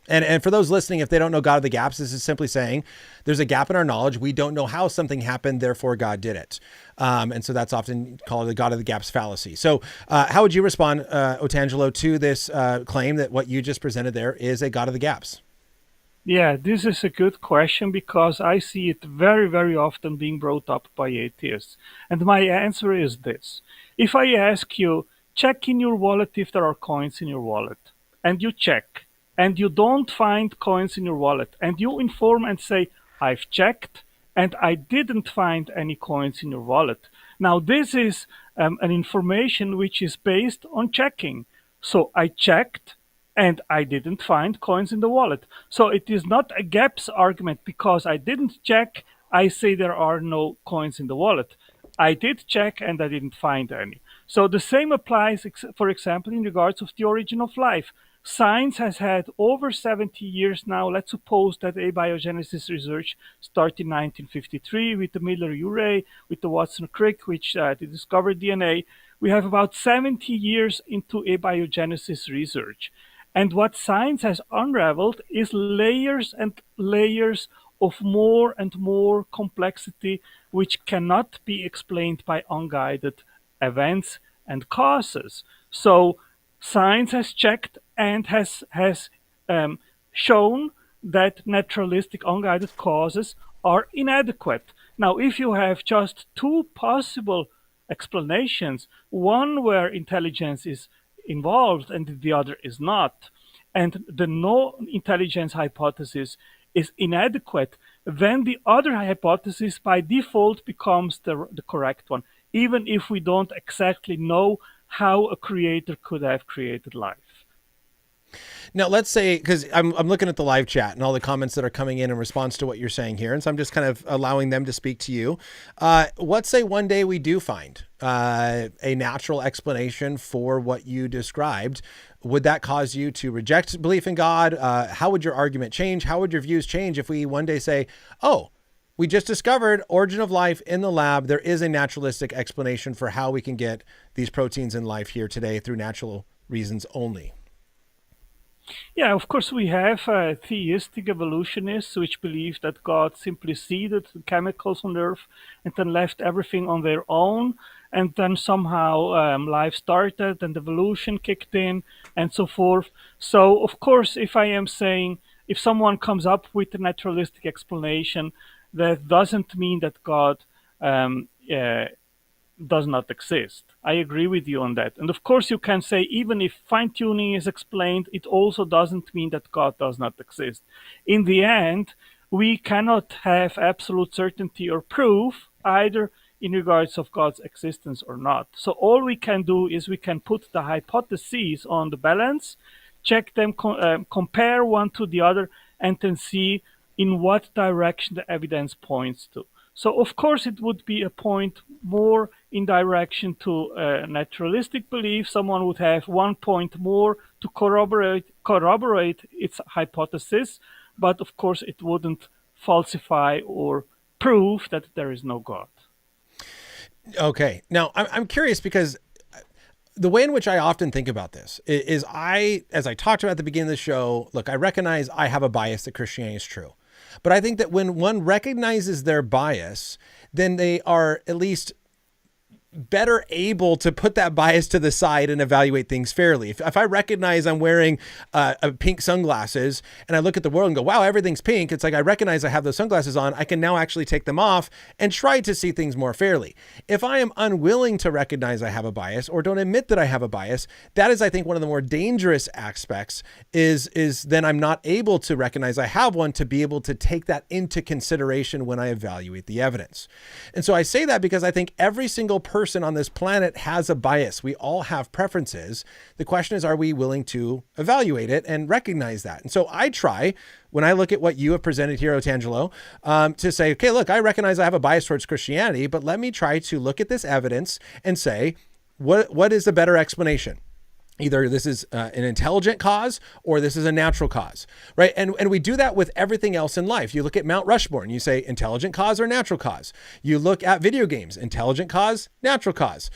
And for those listening, if they don't know God of the gaps, this is simply saying there's a gap in our knowledge. We don't know how something happened, therefore God did it. And so that's often called the God of the gaps fallacy. So how would you respond, Otangelo, to this claim that what you just presented there is a God of the gaps? Yeah, this is a good question because I see it very, very often being brought up by atheists. And my answer is this. If I ask you, check in your wallet if there are coins in your wallet, and you check, and you don't find coins in your wallet, and you inform and say, I've checked, and I didn't find any coins in your wallet. Now, this is an information which is based on checking. So I checked, and I didn't find coins in the wallet. So it is not a gaps argument because I didn't check, I say there are no coins in the wallet. I did check and I didn't find any. So the same applies, for example, in regards of the origin of life. Science has had over 70 years now. Let's suppose that abiogenesis research started in 1953 with the Miller-Urey, with the Watson-Crick, which they discovered DNA. We have about 70 years into abiogenesis research. And what science has unraveled is layers and layers of more and more complexity, which cannot be explained by unguided events and causes. So science has checked and has shown that naturalistic unguided causes are inadequate. Now, if you have just two possible explanations, one where intelligence is involved and the other is not, and the no intelligence hypothesis is inadequate, then the other hypothesis by default becomes the correct one, even if we don't exactly know how a creator could have created life. Now, let's say, because I'm looking at the live chat and all the comments that are coming in response to what you're saying here. And so I'm just kind of allowing them to speak to you. Let's say one day we do find a natural explanation for what you described. Would that cause you to reject belief in God? How would your argument change? How would your views change if we one day say, oh, we just discovered origin of life in the lab. There is a naturalistic explanation for how we can get these proteins in life here today through natural reasons only. Yeah, of course we have theistic evolutionists which believe that God simply seeded the chemicals on Earth and then left everything on their own, and then somehow life started and evolution kicked in and so forth. So of course, if I am saying, if someone comes up with a naturalistic explanation, that doesn't mean that God does not exist. I agree with you on that. And of course you can say, even if fine-tuning is explained, it also doesn't mean that God does not exist. In the end, we cannot have absolute certainty or proof either in regards of God's existence or not. So all we can do is we can put the hypotheses on the balance, check them, compare one to the other, and then see in what direction the evidence points to. So of course it would be a point more in direction to naturalistic belief. Someone would have 1 point more to corroborate its hypothesis, but of course it wouldn't falsify or prove that there is no God. Okay. Now I'm curious because the way in which I often think about this is as I talked about at the beginning of the show, look, I recognize I have a bias that Christianity is true. But I think that when one recognizes their bias, then they are at least better able to put that bias to the side and evaluate things fairly. If I recognize I'm wearing a pink sunglasses and I look at the world and go, wow, everything's pink. It's like, I recognize I have those sunglasses on. I can now actually take them off and try to see things more fairly. If I am unwilling to recognize I have a bias or don't admit that I have a bias, that is, I think, one of the more dangerous aspects is then I'm not able to recognize I have one to be able to take that into consideration when I evaluate the evidence. And so I say that because I think every single person on this planet has a bias. We all have preferences. The question is, are we willing to evaluate it and recognize that? And so I try, when I look at what you have presented here, Otangelo, to say, okay, look, I recognize I have a bias towards Christianity, but let me try to look at this evidence and say, what is the better explanation? Either this is an intelligent cause or this is a natural cause, right? And we do that with everything else in life. You look at Mount Rushmore and you say intelligent cause or natural cause. You look at video games, intelligent cause, natural cause.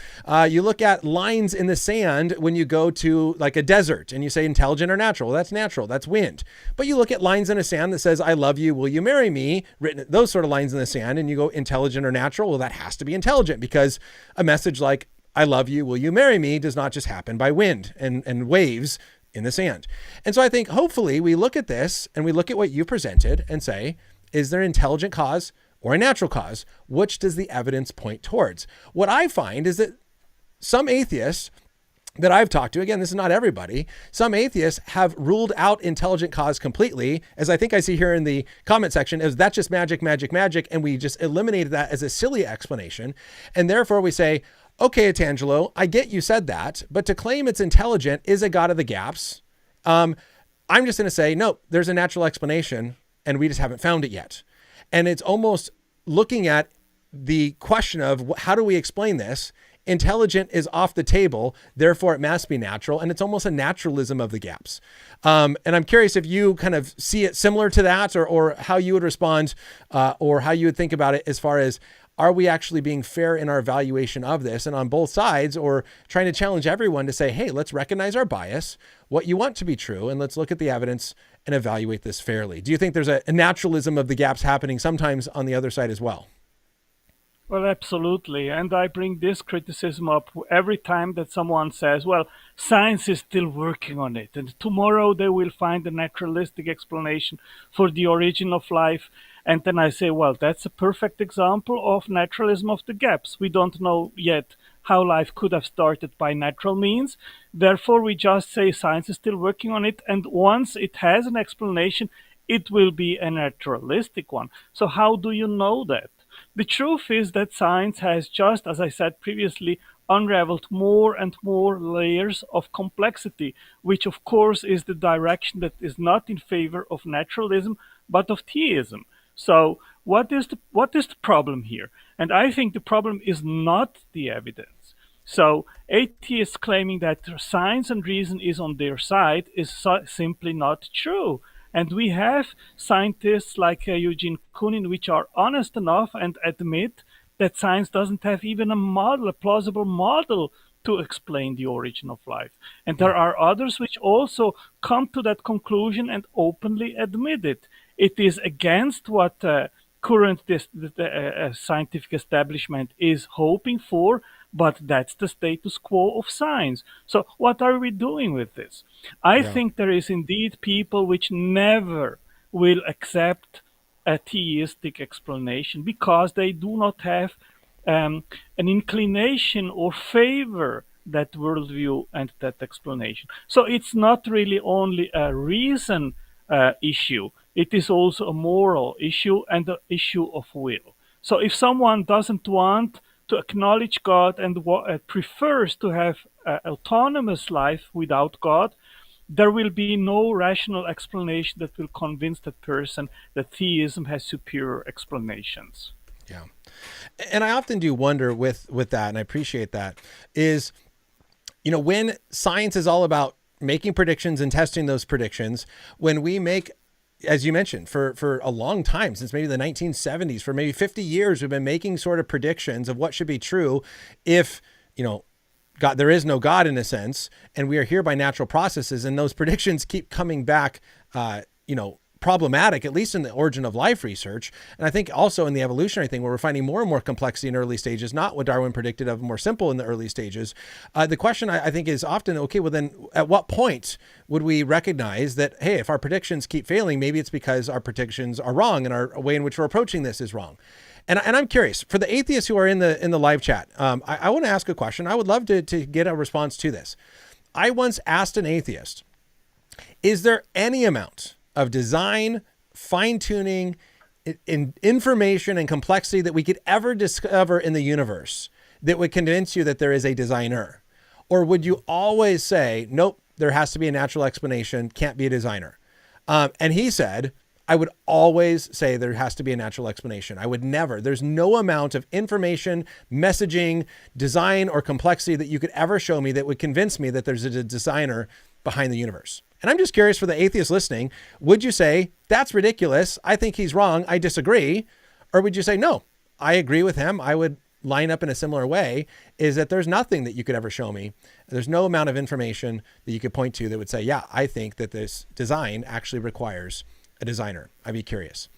You look at lines in the sand when you go to like a desert and you say intelligent or natural. Well, that's natural, that's wind. But you look at lines in the sand that says, I love you, will you marry me? Written, those sort of lines in the sand, and you go intelligent or natural. Well, that has to be intelligent, because a message like, I love you, will you marry me, does not just happen by wind and waves in the sand. And so I think hopefully we look at this and we look at what you presented and say, is there an intelligent cause or a natural cause? Which does the evidence point towards? What I find is that some atheists that I've talked to, again, this is not everybody, some atheists have ruled out intelligent cause completely, as I think I see here in the comment section, is that's just magic, magic, magic. And we just eliminated that as a silly explanation. And therefore we say, okay, Atangelo, I get you said that, but to claim it's intelligent is a God of the gaps. I'm just going to say, no, there's a natural explanation and we just haven't found it yet. And it's almost looking at the question of how do we explain this? Intelligent is off the table, therefore it must be natural. And it's almost a naturalism of the gaps. And I'm curious if you kind of see it similar to that, or how you would respond, or how you would think about it as far as, are we actually being fair in our evaluation of this, and on both sides, or trying to challenge everyone to say, hey, let's recognize our bias, what you want to be true, and let's look at the evidence and evaluate this fairly? Do you think there's a naturalism of the gaps happening sometimes on the other side as well? Well, absolutely. And I bring this criticism up every time that someone says, well, science is still working on it, and tomorrow they will find a naturalistic explanation for the origin of life. And then I say, well, that's a perfect example of naturalism of the gaps. We don't know yet how life could have started by natural means. Therefore, we just say science is still working on it. And once it has an explanation, it will be a naturalistic one. So how do you know that? The truth is that science has, just as I said previously, unraveled more and more layers of complexity, which of course is the direction that is not in favor of naturalism, but of theism. So what is the problem here? And I think the problem is not the evidence. So atheists claiming that science and reason is on their side is simply not true. And we have scientists like Eugene Koonin, which are honest enough and admit that science doesn't have even a plausible model to explain the origin of life. And there are others which also come to that conclusion and openly admit it. It is against what current scientific establishment is hoping for, but that's the status quo of science. So what are we doing with this? I think there is indeed people which never will accept a theistic explanation because they do not have an inclination or favor that worldview and that explanation. So it's not really only a reason issue. It is also a moral issue and an issue of will. So if someone doesn't want to acknowledge God and prefers to have an autonomous life without God, there will be no rational explanation that will convince that person that theism has superior explanations. Yeah. And I often do wonder with that, and I appreciate that, is, when science is all about making predictions and testing those predictions, when we make, as you mentioned, for a long time, since maybe the 1970s, for maybe 50 years, we've been making sort of predictions of what should be true if, God, there is no God in a sense, and we are here by natural processes, and those predictions keep coming back, problematic, at least in the origin of life research. And I think also in the evolutionary thing, where we're finding more and more complexity in early stages, not what Darwin predicted of more simple in the early stages. The question I think is often, okay, well then at what point would we recognize that, hey, if our predictions keep failing, maybe it's because our predictions are wrong and our way in which we're approaching this is wrong. And I'm curious, for the atheists who are in the live chat, I want to ask a question. I would love to get a response to this. I once asked an atheist, is there any amount of design, fine-tuning, information, and complexity that we could ever discover in the universe that would convince you that there is a designer? Or would you always say, nope, there has to be a natural explanation, can't be a designer? And he said, I would always say there has to be a natural explanation. I would never, there's no amount of information, messaging, design, or complexity that you could ever show me that would convince me that there's a designer behind the universe. And I'm just curious, for the atheist listening, would you say, that's ridiculous, I think he's wrong, I disagree? Or would you say, no, I agree with him, I would line up in a similar way, is that there's nothing that you could ever show me. There's no amount of information that you could point to that would say, yeah, I think that this design actually requires a designer. I'd be curious.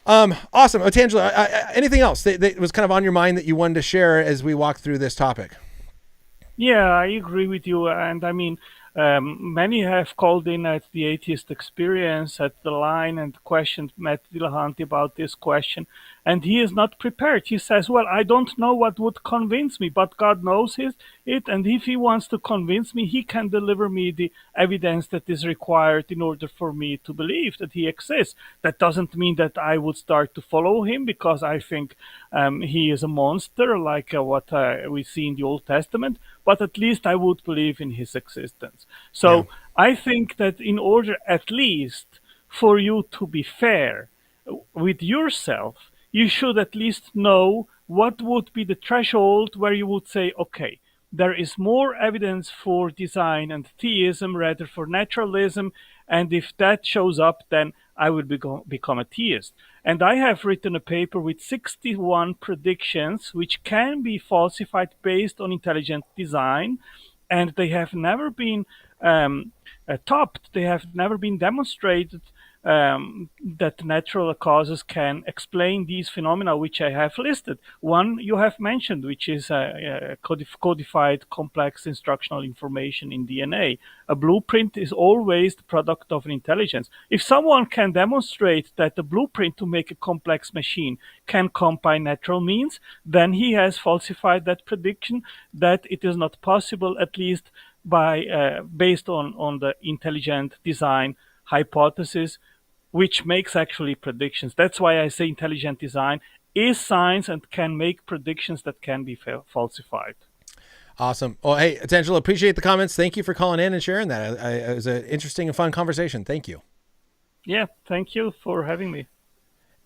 Awesome. Oh, Tangela, anything else that was kind of on your mind that you wanted to share as we walk through this topic? Yeah, I agree with you. And I mean, many have called in at the atheist experience at the line and questioned Matt Dillahunty about this question. And he is not prepared. He says, well, I don't know what would convince me, but God knows it. And if he wants to convince me, he can deliver me the evidence that is required in order for me to believe that he exists. That doesn't mean that I would start to follow him, because I think he is a monster, like what we see in the Old Testament, but at least I would believe in his existence. So yeah. I think that in order at least for you to be fair with yourself, you should at least know what would be the threshold where you would say, okay, there is more evidence for design and theism rather for naturalism, and if that shows up, then I will become a theist. And I have written a paper with 61 predictions which can be falsified based on intelligent design, and they have never been topped. They have never been demonstrated that natural causes can explain these phenomena which I have listed. One you have mentioned, which is codified complex instructional information in DNA. A blueprint is always the product of an intelligence. If someone can demonstrate that the blueprint to make a complex machine can come by natural means, then he has falsified that prediction that it is not possible, at least by based on the intelligent design hypothesis, which makes actually predictions. That's why I say intelligent design is science and can make predictions that can be falsified. Awesome. Well, hey, Tangela, appreciate the comments. Thank you for calling in and sharing that. It was an interesting and fun conversation. Thank you. Yeah, thank you for having me.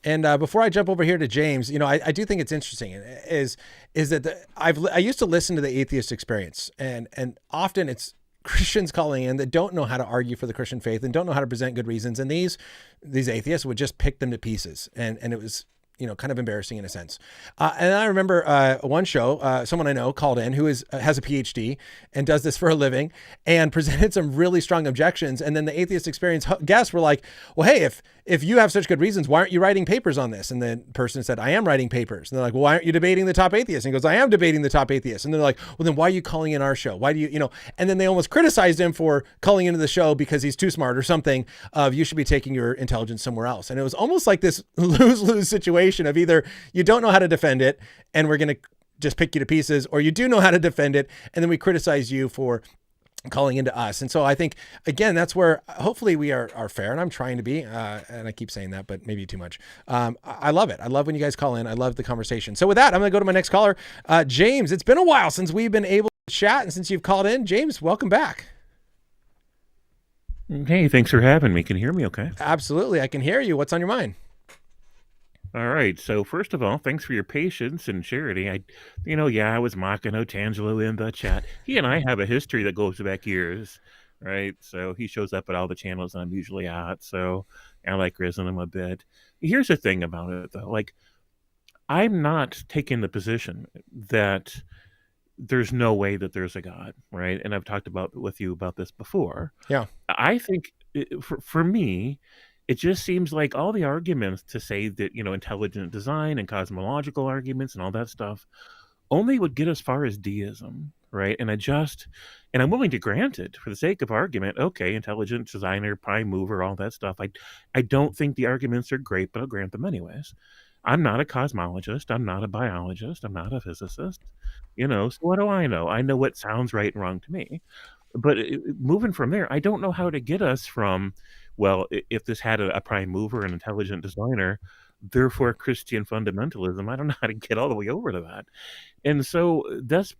And before I jump over here to James, you know, I do think it's interesting is that I used to listen to the atheist experience, and often it's Christians calling in that don't know how to argue for the Christian faith and don't know how to present good reasons. And these atheists would just pick them to pieces. And it was, you know, kind of embarrassing in a sense. And I remember one show, someone I know called in who has a PhD and does this for a living and presented some really strong objections. And then the atheist experience guests were like, well, hey, if you have such good reasons, why aren't you writing papers on this? And the person said, I am writing papers. And they're like, well, why aren't you debating the top atheist? And he goes, I am debating the top atheist. And they're like, well, then why are you calling in our show? Why do you know? And then they almost criticized him for calling into the show because he's too smart or something of you should be taking your intelligence somewhere else. And it was almost like this lose-lose situation of either you don't know how to defend it and we're going to just pick you to pieces, or you do know how to defend it and then we criticize you for calling into us. And so I think, again, that's where hopefully we are fair, and I'm trying to be, and I keep saying that, but maybe too much. I love it. I love when you guys call in. I love the conversation. So with that, I'm going to go to my next caller. James, it's been a while since we've been able to chat and since you've called in. James, welcome back. Hey, thanks for having me. Can you hear me okay? Absolutely. I can hear you. What's on your mind? All right. So first of all, thanks for your patience and charity. I was mocking Otangelo in the chat. He and I have a history that goes back years, right? So he shows up at all the channels I'm usually at. So I like rizzing him a bit. Here's the thing about it, though. Like, I'm not taking the position that there's no way that there's a God, right? And I've talked with you about this before. Yeah. I think for me, it just seems like all the arguments to say that, intelligent design and cosmological arguments and all that stuff only would get as far as deism, right? And I'm willing to grant it for the sake of argument. Okay, intelligent designer, prime mover, all that stuff. I don't think the arguments are great, but I'll grant them anyways. I'm not a cosmologist. I'm not a biologist. I'm not a physicist. So what do I know? I know what sounds right and wrong to me. But moving from there, I don't know how to get us from, well, if this had a prime mover, an intelligent designer, therefore Christian fundamentalism. I don't know how to get all the way over to that. And so that's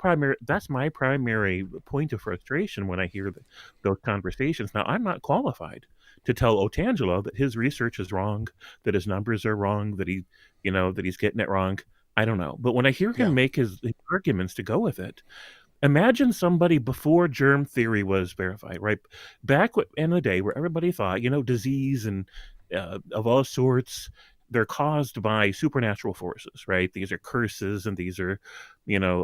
my primary point of frustration when I hear those conversations. Now, I'm not qualified to tell Otangelo that his research is wrong, that his numbers are wrong, that he's getting it wrong. I don't know. But when I hear him make his arguments to go with it, imagine somebody before germ theory was verified, right? Back in the day where everybody thought, disease and of all sorts, they're caused by supernatural forces, right? These are curses, and these are,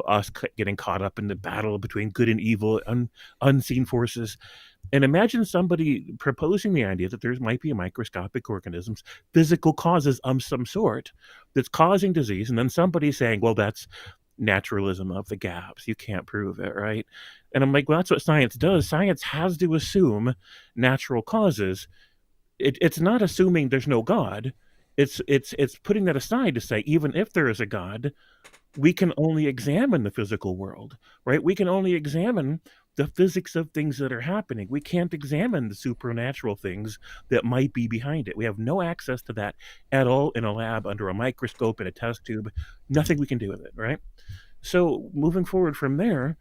us getting caught up in the battle between good and evil, unseen forces. And imagine somebody proposing the idea that there might be microscopic organisms, physical causes of some sort that's causing disease, and then somebody saying, well, that's naturalism of the gaps. You can't prove it, right? And I'm like, well, that's what science does. Science has to assume natural causes. It's not assuming there's no God. It's putting that aside to say, even if there is a God, we can only examine the physical world, right? We can only examine the physics of things that are happening. We can't examine the supernatural things that might be behind it. We have no access to that at all in a lab, under a microscope, in a test tube. Nothing we can do with it, right? So moving forward from there,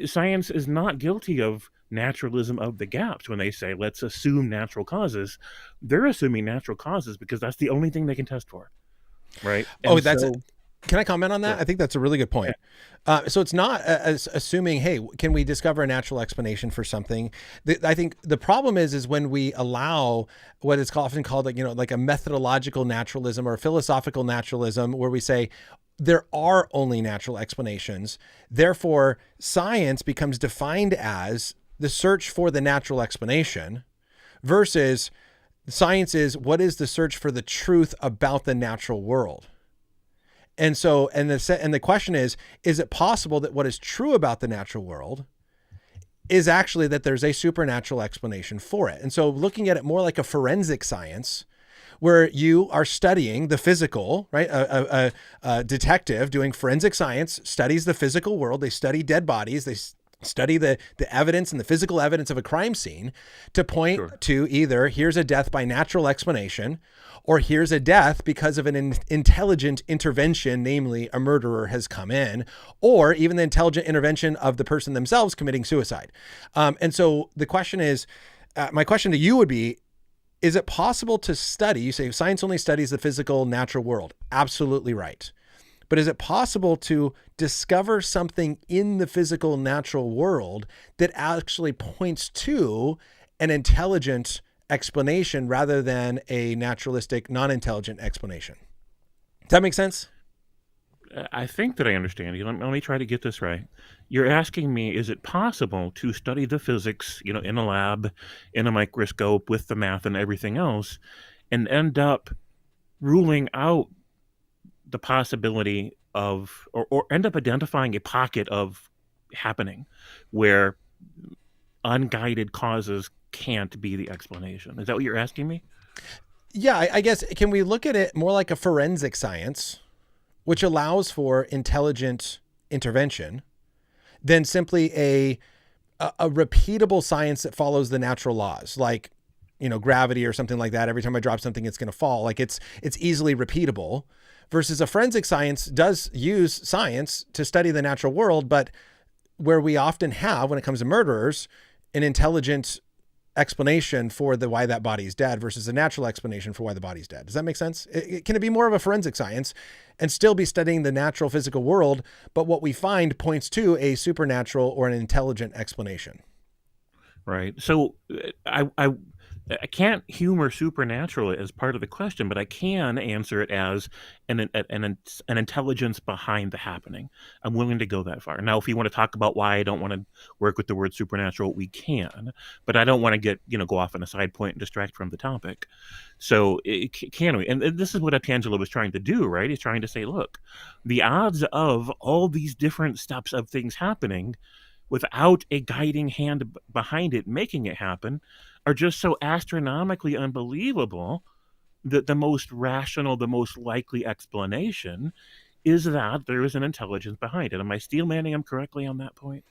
science is not guilty of naturalism of the gaps when they say, let's assume natural causes. They're assuming natural causes because that's the only thing they can test for, right? And can I comment on that? Yeah. I think that's a really good point. Yeah. So it's not assuming, hey, can we discover a natural explanation for something? I think the problem is when we allow what is often called, like a methodological naturalism or a philosophical naturalism, where we say there are only natural explanations. Therefore, science becomes defined as the search for the natural explanation, versus science is what is the search for the truth about the natural world. And so, and the question is it possible that what is true about the natural world is actually that there's a supernatural explanation for it? And so looking at it more like a forensic science, where you are studying the physical, right? A detective doing forensic science studies the physical world. They study dead bodies. They study the evidence and the physical evidence of a crime scene to point to either here's a death by natural explanation, or here's a death because of an intelligent intervention, namely a murderer has come in, or even the intelligent intervention of the person themselves committing suicide. And so the question is, my question to you would be, is it possible to study, you say science only studies the physical natural world. Absolutely right. But is it possible to discover something in the physical natural world that actually points to an intelligent explanation rather than a naturalistic, non-intelligent explanation? Does that make sense? I think that I understand you. Let me try to get this right. You're asking me, is it possible to study the physics, in a lab, in a microscope, with the math and everything else, and end up ruling out the possibility of, or end up identifying a pocket of happening where unguided causes can't be the explanation? Is that what you're asking me? Yeah, I guess, can we look at it more like a forensic science, which allows for intelligent intervention, than simply a repeatable science that follows the natural laws, like, gravity or something like that. Every time I drop something, it's going to fall. Like it's easily repeatable, versus a forensic science does use science to study the natural world, but where we often have, when it comes to murderers, an intelligent explanation for why that body is dead versus a natural explanation for why the body's dead. Does that make sense? Can it be more of a forensic science and still be studying the natural physical world, but what we find points to a supernatural or an intelligent explanation? Right. So I can't humor supernatural as part of the question, but I can answer it as an intelligence behind the happening. I'm willing to go that far. Now, if you want to talk about why I don't want to work with the word supernatural, we can, but I don't want to go off on a side point and distract from the topic. So can we? And this is what Otangelo was trying to do, right? He's trying to say, look, the odds of all these different steps of things happening without a guiding hand behind it making it happen are just so astronomically unbelievable that the most rational, the most likely explanation is that there is an intelligence behind it. Am I steel-manning him correctly on that point?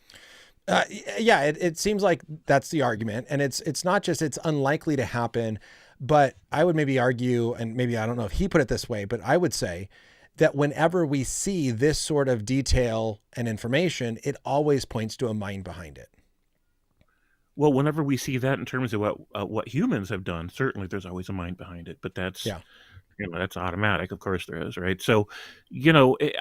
Yeah, it seems like that's the argument. And it's not just it's unlikely to happen, But I would maybe argue, and maybe I don't know if he put it this way, but I would say that whenever we see this sort of detail and information, it always points to a mind behind it. Well, whenever we see that in terms of what humans have done, certainly there's always a mind behind it. But that's that's automatic. Of course there is, right? So,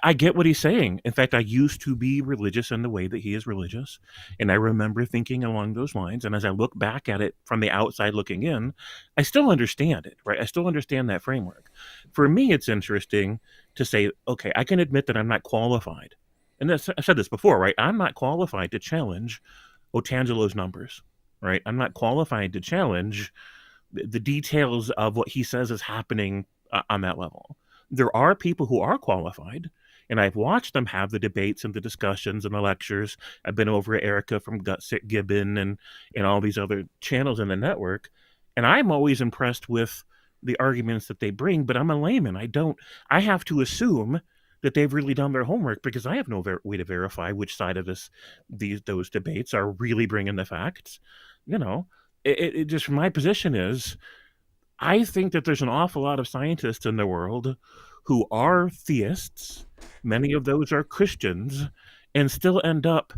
I get what he's saying. In fact, I used to be religious in the way that he is religious, and I remember thinking along those lines. And as I look back at it from the outside looking in, I still understand it, right? I still understand that framework. For me, it's interesting to say, okay, I can admit that I'm not qualified, and I've said this before, right? I'm not qualified to challenge Otangelo's numbers, right? I'm not qualified to challenge the details of what he says is happening on that level. There are people who are qualified, and I've watched them have the debates and the discussions and the lectures. I've been over at Erica from Gutsick Gibbon and all these other channels in the network, and I'm always impressed with the arguments that they bring, but I'm a layman. I have to assume that they've really done their homework because I have no way to verify which side of those debates are really bringing the facts. It just, my position is, I think that there's an awful lot of scientists in the world who are theists. Many of those are Christians and still end up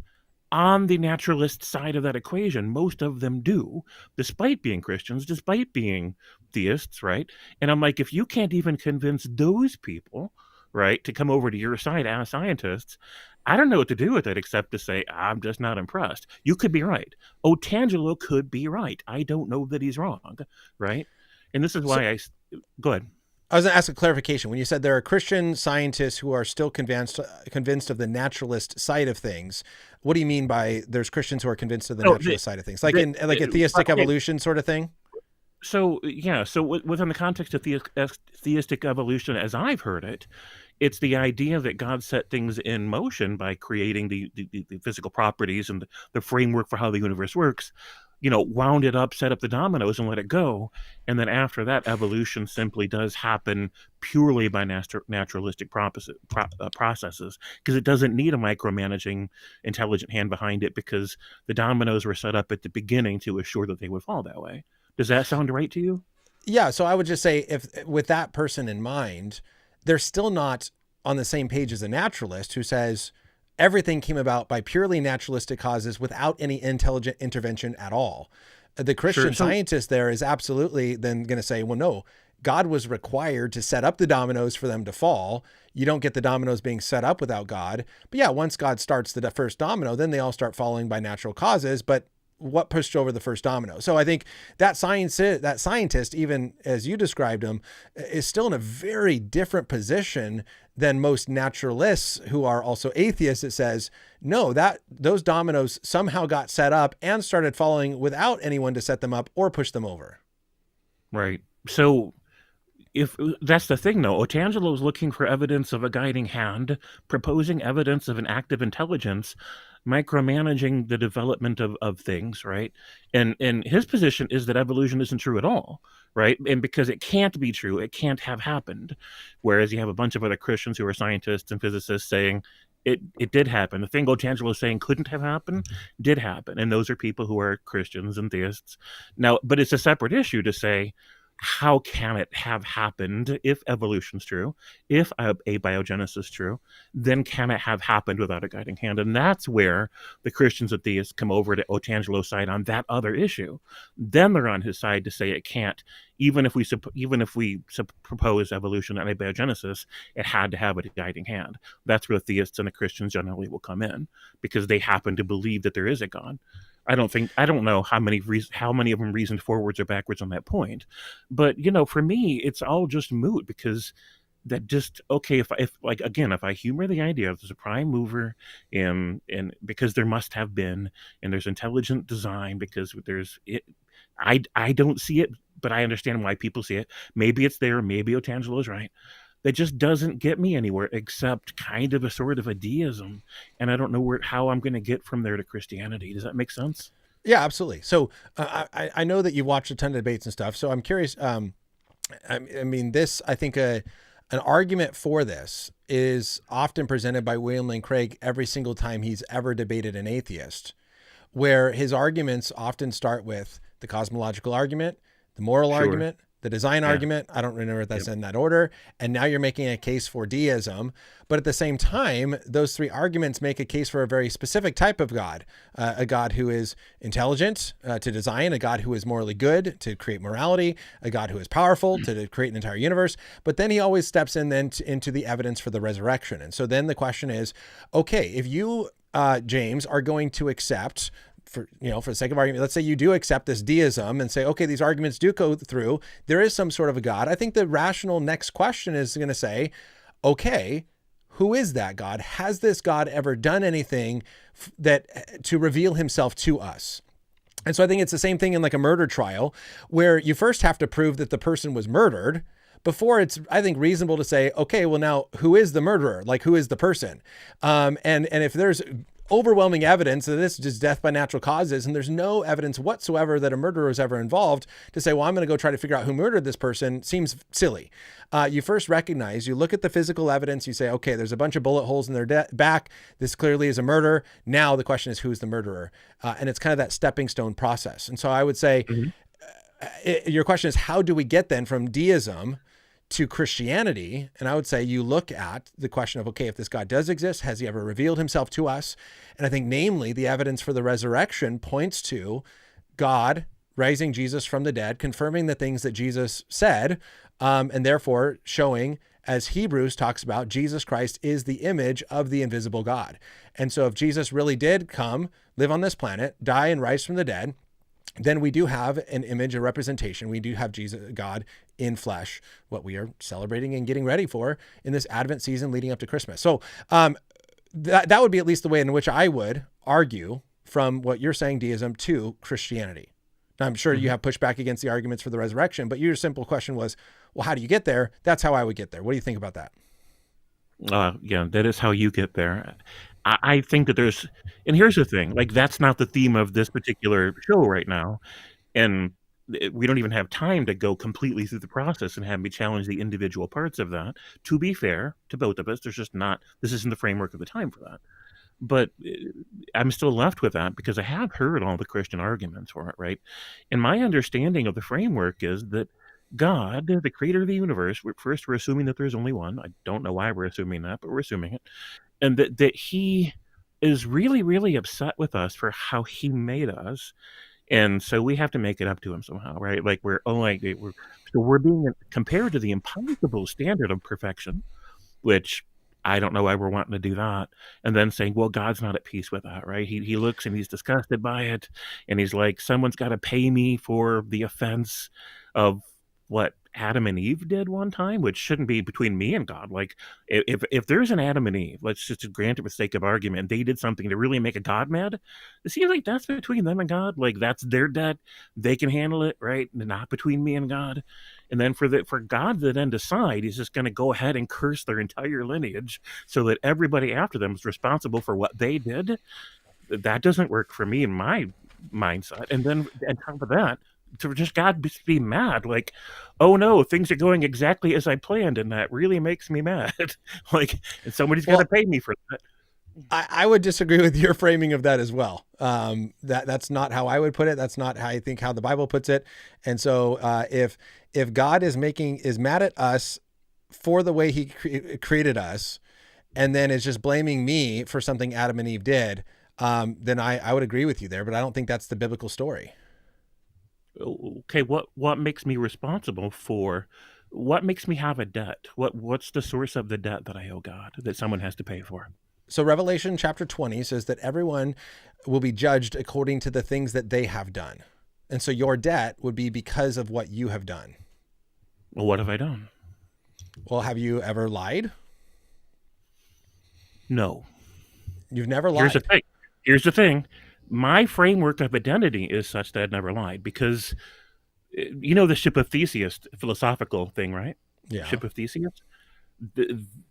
on the naturalist side of that equation. Most of them do, despite being Christians, despite being theists, right? And I'm like, if you can't even convince those people, right, to come over to your side as scientists, I don't know what to do with it except to say, I'm just not impressed. You could be right. Otangelo could be right. I don't know that he's wrong, right? And this is why go ahead. I was going to ask a clarification. When you said there are Christian scientists who are still convinced of the naturalist side of things, what do you mean by there's Christians who are convinced of the naturalist side of things? Like in a theistic evolution sort of thing? So within the context of theistic evolution, as I've heard it, it's the idea that God set things in motion by creating the physical properties and the framework for how the universe works, wound it up, set up the dominoes and let it go. And then after that, evolution simply does happen purely by naturalistic processes, because it doesn't need a micromanaging intelligent hand behind it, because the dominoes were set up at the beginning to assure that they would fall that way. Does that sound right to you? Yeah. So I would just say, if with that person in mind, they're still not on the same page as a naturalist who says everything came about by purely naturalistic causes without any intelligent intervention at all. The Christian scientist there is absolutely then going to say, well, no, God was required to set up the dominoes for them to fall. You don't get the dominoes being set up without God. But yeah, once God starts the first domino, then they all start falling by natural causes. But what pushed over the first domino? So I think that scientist, even as you described him, is still in a very different position than most naturalists who are also atheists. It says, no, that those dominoes somehow got set up and started falling without anyone to set them up or push them over. Right. So if that's the thing, though, Otangelo is looking for evidence of a guiding hand, proposing evidence of an active intelligence, micromanaging the development of things, right? And his position is that evolution isn't true at all, right? And because it can't be true, it can't have happened. Whereas you have a bunch of other Christians who are scientists and physicists saying it did happen. The thing Otangelo is saying couldn't have happened did happen. And those are people who are Christians and theists. Now, but it's a separate issue to say, how can it have happened if evolution's true, if abiogenesis is true, then can it have happened without a guiding hand? And that's where the Christians and theists come over to Otangelo's side on that other issue. Then they're on his side to say it can't, even if we propose evolution and abiogenesis, it had to have a guiding hand. That's where the theists and the Christians generally will come in, because they happen to believe that there is a God. I don't know how many of them reasoned forwards or backwards on that point, but for me, it's all just moot, because that just, okay, if I humor the idea of there's a prime mover and because there must have been, and there's intelligent design because there's it, I don't see it, but I understand why people see it. Maybe it's there, maybe Otangelo's right. That just doesn't get me anywhere except kind of a sort of a deism. And I don't know how I'm going to get from there to Christianity. Does that make sense? Yeah, absolutely. So I know that you watched a ton of debates and stuff. So I'm curious. I think an argument for this is often presented by William Lane Craig every single time he's ever debated an atheist, where his arguments often start with the cosmological argument, the moral argument, the design Yeah. argument. I don't remember if that's Yep. in that order. And now you're making a case for deism. But at the same time, those three arguments make a case for a very specific type of God, a God who is intelligent to design, a God who is morally good to create morality, a God who is powerful to create an entire universe. But then he always steps in then into the evidence for the resurrection. And so then the question is, okay, if you, James, are going to accept, for the sake of argument, let's say you do accept this deism and say, okay, these arguments do go through, there is some sort of a God. I think the rational next question is going to say, okay, who is that God? Has this God ever done anything that to reveal himself to us? And so I think it's the same thing in like a murder trial, where you first have to prove that the person was murdered before it's, I think, reasonable to say, okay, well, now who is the murderer? Like, who is the person? And if there's overwhelming evidence that this is just death by natural causes, and there's no evidence whatsoever that a murderer was ever involved, to say, well, I'm going to go try to figure out who murdered this person seems silly. You first recognize, you look at the physical evidence, you say, okay, there's a bunch of bullet holes in their back. This clearly is a murder. Now the question is, who's the murderer? And it's kind of that stepping stone process. And so I would say, your question is, how do we get then from deism to Christianity? And I would say you look at the question of, okay, if this God does exist, has he ever revealed himself to us? And I think namely the evidence for the resurrection points to God raising Jesus from the dead, confirming the things that Jesus said, and therefore showing, as Hebrews talks about, Jesus Christ is the image of the invisible God. And so if Jesus really did come, live on this planet, die and rise from the dead, then we do have an image, a representation. We do have Jesus, God in flesh, what we are celebrating and getting ready for in this Advent season leading up to Christmas. So that would be at least the way in which I would argue from what you're saying, deism, to Christianity. Now, I'm sure you have pushback against the arguments for the resurrection, but your simple question was, well, how do you get there? That's how I would get there. What do you think about that? Yeah, that is how you get there. I think that there's, and here's the thing, like, that's not the theme of this particular show right now. And we don't even have time to go completely through the process and have me challenge the individual parts of that. To be fair to both of us, there's just not, this isn't the framework of the time for that. But I'm still left with that because I have heard all the Christian arguments for it, right? And my understanding of the framework is that God, the creator of the universe, we're assuming that there's only one. I don't know why we're assuming that, but we're assuming it. And that he is really, really upset with us for how he made us. And so we have to make it up to him somehow, right? Like we're being compared to the impossible standard of perfection, which I don't know why we're wanting to do that. And then saying, well, God's not at peace with that, right? He looks and he's disgusted by it. And he's like, someone's got to pay me for the offense of what Adam and Eve did one time, which shouldn't be between me and God. Like if there's an Adam and Eve, let's just grant it for sake of argument, they did something to really make a God mad, it seems like that's between them and God. Like that's their debt. They can handle it, right? Not between me and God. And then for God to then decide he's just going to go ahead and curse their entire lineage so that everybody after them is responsible for what they did, that doesn't work for me in my mindset. And then on top of that, to just God be mad, like, oh no, things are going exactly as I planned, and that really makes me mad. Like, and somebody's got to pay me for that. I would disagree with your framing of that as well. That's not how I would put it. That's not how I think how the Bible puts it. And so if God is mad at us for the way he created us, and then is just blaming me for something Adam and Eve did, then I would agree with you there, but I don't think that's the biblical story. Okay, what makes me responsible for, what makes me have a debt? What's the source of the debt that I owe God that someone has to pay for? So Revelation chapter 20 says that everyone will be judged according to the things that they have done. And so your debt would be because of what you have done. Well, what have I done? Well, have you ever lied? No. You've never lied. Here's the thing. My framework of identity is such that I've never lied because, you know, the ship of Theseus philosophical thing, right? Yeah. Ship of Theseus.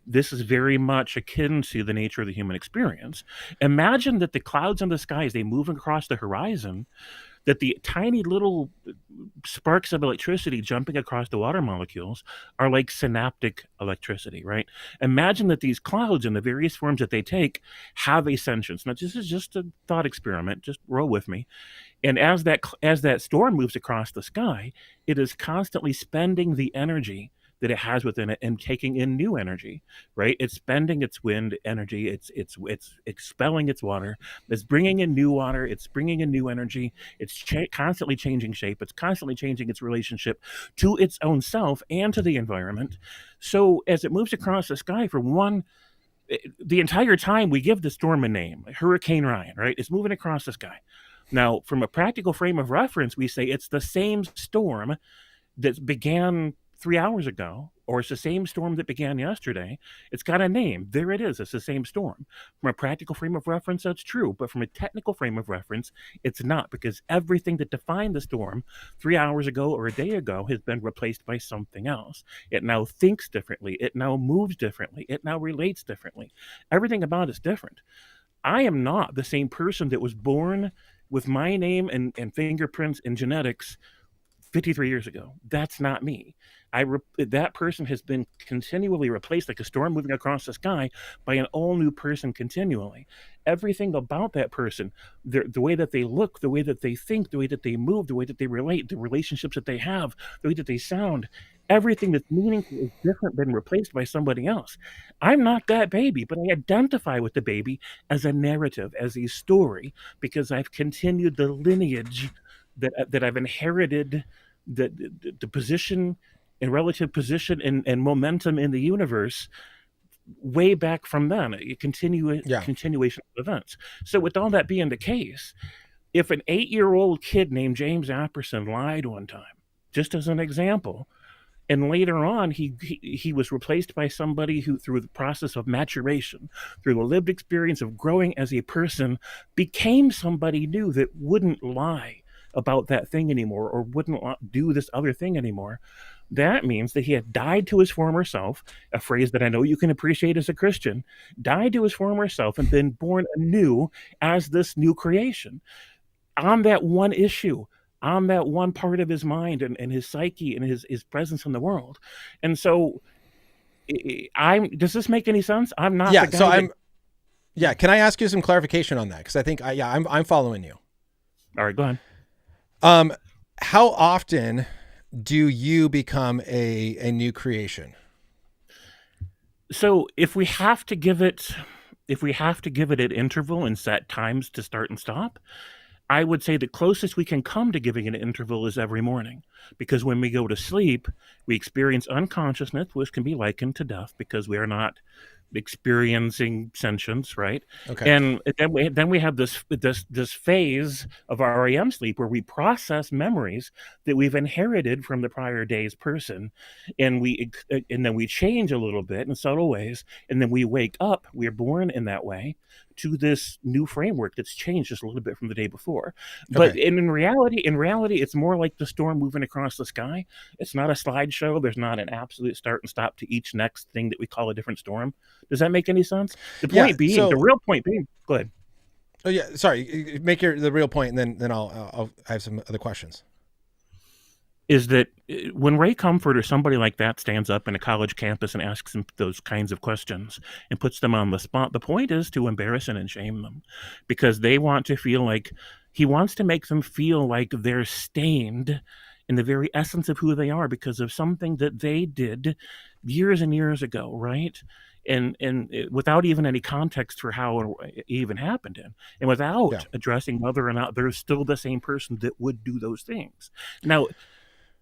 This is very much akin to the nature of the human experience. Imagine that the clouds in the skies, they move across the horizon, that the tiny little sparks of electricity jumping across the water molecules are like synaptic electricity, right? Imagine that these clouds in the various forms that they take have a sentience. Now, this is just a thought experiment. Just roll with me. And as that storm moves across the sky, it is constantly spending the energy that it has within it and taking in new energy, right? It's spending its wind energy, it's expelling its water, it's bringing in new water, it's bringing in new energy, it's constantly changing shape, it's constantly changing its relationship to its own self and to the environment. So as it moves across the sky, the entire time we give the storm a name, Hurricane Ryan, right? It's moving across the sky. Now, from a practical frame of reference, we say it's the same storm that began 3 hours ago, or it's the same storm that began yesterday. It's got a name. There it is. It's the same storm. From a practical frame of reference, that's true. But from a technical frame of reference, it's not, because everything that defined the storm 3 hours ago or a day ago has been replaced by something else. It now thinks differently. It now moves differently. It now relates differently. Everything about it's different. I am not the same person that was born with my name and fingerprints and genetics 53 years ago. That's not me. That person has been continually replaced, like a storm moving across the sky, by an all new person continually. Everything about that person, the way that they look, the way that they think, the way that they move, the way that they relate, the relationships that they have, the way that they sound, everything that's meaningful is different than replaced by somebody else. I'm not that baby, but I identify with the baby as a narrative, as a story, because I've continued the lineage that I've inherited, the position and relative position and momentum in the universe way back from then, a continuation of events. So with all that being the case, if an 8-year-old kid named James Apperson lied one time, just as an example, and later on he was replaced by somebody who, through the process of maturation, through the lived experience of growing as a person, became somebody new that wouldn't lie about that thing anymore, or wouldn't do this other thing anymore, that means that he had died to his former self, a phrase that I know you can appreciate as a Christian, died to his former self and been born anew as this new creation on that one issue, on that one part of his mind and his psyche and his presence in the world. And so does this make any sense? I'm not the guy can I ask you some clarification on that? Because I think I'm following you. All right, go ahead. How often do you become a new creation? So if we have to give it an interval and set times to start and stop, I would say the closest we can come to giving an interval is every morning, because when we go to sleep, we experience unconsciousness, which can be likened to death, because we are not experiencing sentience, right? Okay. And then we have this phase of our REM sleep where we process memories that we've inherited from the prior day's person, and then we change a little bit in subtle ways, and then we wake up. We're born in that way to this new framework that's changed just a little bit from the day before. But in reality, it's more like the storm moving across the sky. It's not a slideshow. There's not an absolute start and stop to each next thing that we call a different storm. Does that make any sense? The real point being, go ahead. Oh yeah, sorry. Make the real point, and then I'll have some other questions. Is that when Ray Comfort or somebody like that stands up in a college campus and asks them those kinds of questions and puts them on the spot, the point is to embarrass and shame them, because they want to feel like he wants to make them feel like they're stained in the very essence of who they are because of something that they did years and years ago, right? And without even any context for how it even happened and without addressing whether or not they're still the same person that would do those things. Now,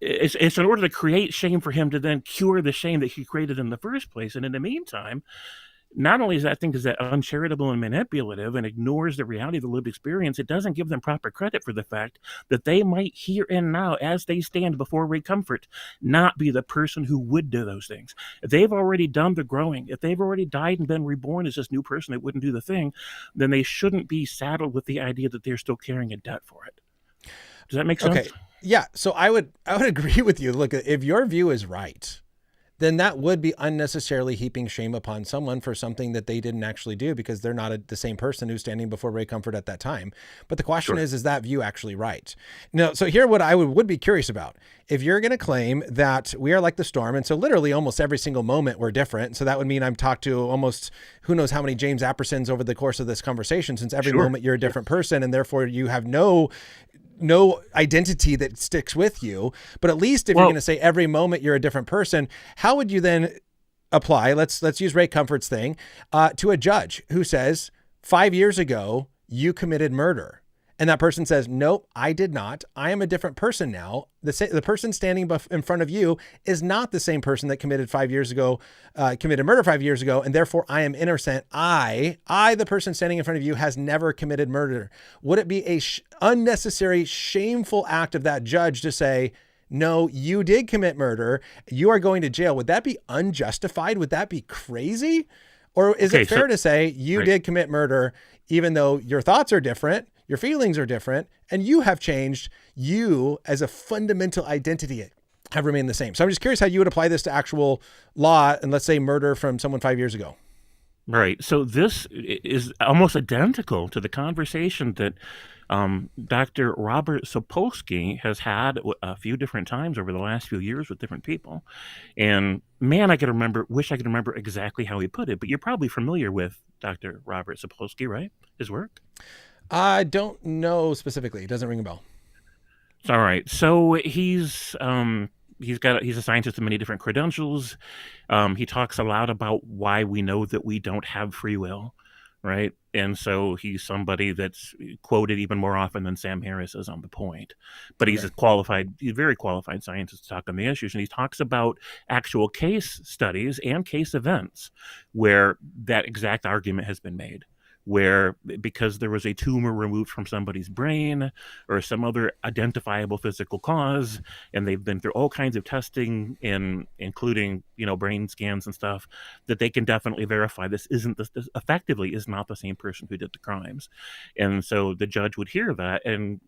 it's in order to create shame for him to then cure the shame that he created in the first place. And in the meantime, not only is that uncharitable and manipulative and ignores the reality of the lived experience, it doesn't give them proper credit for the fact that they might here and now, as they stand before Ray Comfort, not be the person who would do those things. If they've already done the growing, if they've already died and been reborn as this new person that wouldn't do the thing, then they shouldn't be saddled with the idea that they're still carrying a debt for it. Does that make sense? Okay. Yeah. So I would agree with you. Look, if your view is right, then that would be unnecessarily heaping shame upon someone for something that they didn't actually do, because they're not the same person who's standing before Ray Comfort at that time. But the question is that view actually right? Now, so here, what I would be curious about, if you're going to claim that we are like the storm, and so literally almost every single moment we're different. So that would mean I've talked to almost who knows how many James Appersons over the course of this conversation, since every moment you're a different person, and therefore you have no no identity that sticks with you. But at least if you're going to say every moment you're a different person, how would you then apply, let's use Ray Comfort's thing, to a judge who says 5 years ago you committed murder, and that person says, nope, I did not. I am a different person now. The person standing in front of you is not the same person that committed murder 5 years ago, and therefore I am innocent. I, the person standing in front of you, has never committed murder. Would it be a unnecessary, shameful act of that judge to say, no, you did commit murder, you are going to jail? Would that be unjustified? Would that be crazy? Or is it fair to say you did commit murder, even though your thoughts are different, your feelings are different, and you have changed? You as a fundamental identity have remained the same. So I'm just curious how you would apply this to actual law and, let's say, murder from someone 5 years ago. Right. So this is almost identical to the conversation that Dr. Robert Sapolsky has had a few different times over the last few years with different people. And man, wish I could remember exactly how he put it, but you're probably familiar with Dr. Robert Sapolsky, right? His work? I don't know specifically. It doesn't ring a bell. All right. So he's a scientist with many different credentials. He talks a lot about why we know that we don't have free will, right? And so he's somebody that's quoted even more often than Sam Harris is on the point. But he's a very qualified scientist to talk on the issues. And he talks about actual case studies and case events where that exact argument has been made, where because there was a tumor removed from somebody's brain or some other identifiable physical cause, and they've been through all kinds of testing, including brain scans and stuff, that they can definitely verify this effectively is not the same person who did the crimes. And so the judge would hear that, and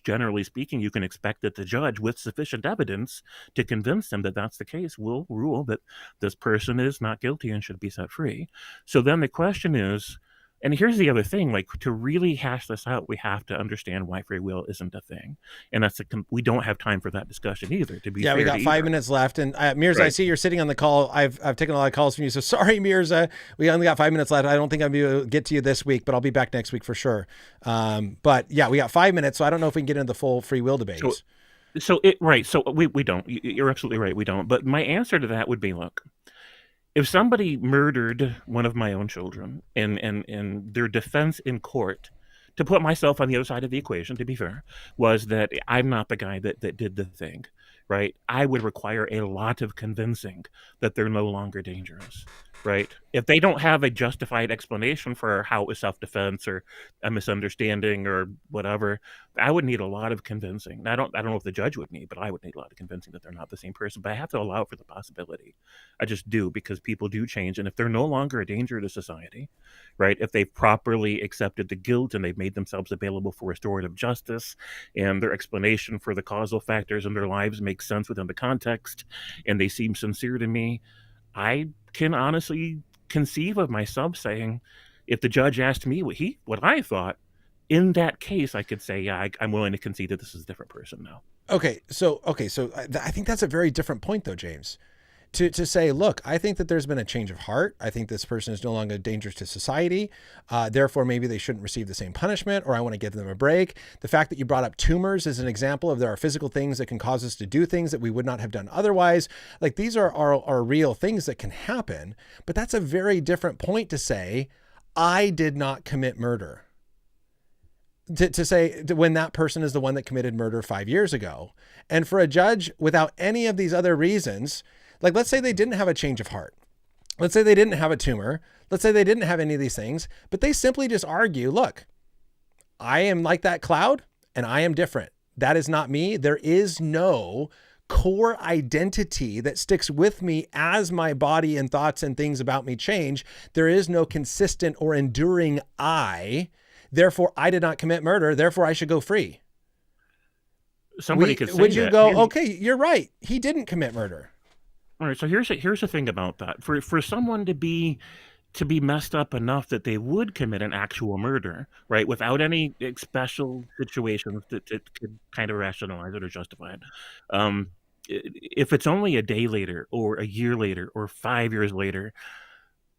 generally speaking, you can expect that the judge, with sufficient evidence to convince them that that's the case, will rule that this person is not guilty and should be set free. So then the question is, and here's the other thing, like, to really hash this out, we have to understand why free will isn't a thing. And we don't have time for that discussion either, to be fair. We got 5 minutes left. And Mirza, I see you're sitting on the call. I've taken a lot of calls from you. So sorry, Mirza, we only got 5 minutes left. I don't think I'll be able to get to you this week, but I'll be back next week for sure. But yeah, we got 5 minutes. So I don't know if we can get into the full free will debate. So we don't. You're absolutely right, we don't. But my answer to that would be, look, if somebody murdered one of my own children and their defense in court, to put myself on the other side of the equation, to be fair, was that I'm not the guy that did the thing, right? I would require a lot of convincing that they're no longer dangerous, right? If they don't have a justified explanation for how it was self-defense or a misunderstanding or whatever, I would need a lot of convincing. I don't know if the judge would need, but I would need a lot of convincing that they're not the same person. But I have to allow for the possibility. I just do, because people do change. And if they're no longer a danger to society, right? If they've properly accepted the guilt and they've made themselves available for restorative justice, and their explanation for the causal factors in their lives makes sense within the context, and they seem sincere to me, I can honestly conceive of myself saying, if the judge asked me what I thought, in that case, I could say, yeah, I'm willing to concede that this is a different person now. Okay, so I think that's a very different point, though, James. To say, look, I think that there's been a change of heart. I think this person is no longer dangerous to society. Therefore, maybe they shouldn't receive the same punishment, or I want to give them a break. The fact that you brought up tumors is an example of there are physical things that can cause us to do things that we would not have done otherwise. Like, these are real things that can happen. But that's a very different point to say, I did not commit murder. To say when that person is the one that committed murder 5 years ago. And for a judge, without any of these other reasons, like, let's say they didn't have a change of heart. Let's say they didn't have a tumor. Let's say they didn't have any of these things, but they simply just argue, look, I am like that cloud and I am different. That is not me. There is no core identity that sticks with me as my body and thoughts and things about me change. There is no consistent or enduring I. Therefore, I did not commit murder. Therefore, I should go free. Somebody could say would you that. go, okay, you're right. He didn't commit murder. All right. So here's the thing about that. For someone to be messed up enough that they would commit an actual murder, right, without any special situations that could kind of rationalize it or justify it. If it's only a day later or a year later or 5 years later,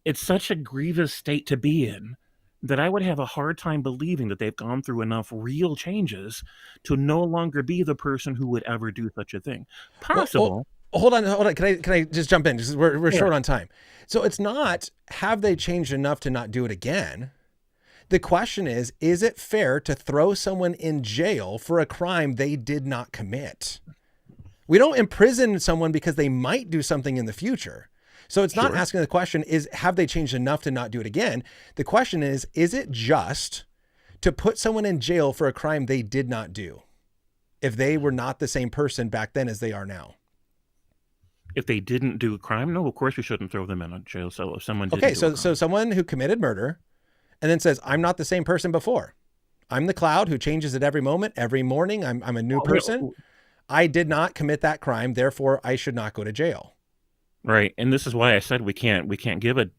it's such a grievous state to be in, that I would have a hard time believing that they've gone through enough real changes to no longer be the person who would ever do such a thing. Possible. Well, hold on. Can I just jump in? Because we're short on time. So it's not, have they changed enough to not do it again? The question is it fair to throw someone in jail for a crime they did not commit? We don't imprison someone because they might do something in the future. So it's not asking the question have they changed enough to not do it again? The question is it just to put someone in jail for a crime they did not do if they were not the same person back then as they are now? If they didn't do a crime, no, of course we shouldn't throw them in a jail cell. If someone didn't so someone who committed murder and then says, I'm not the same person before. I'm the cloud who changes at every moment, every morning. I'm a new person. I did not commit that crime. Therefore, I should not go to jail. Right, and this is why I said we can't give a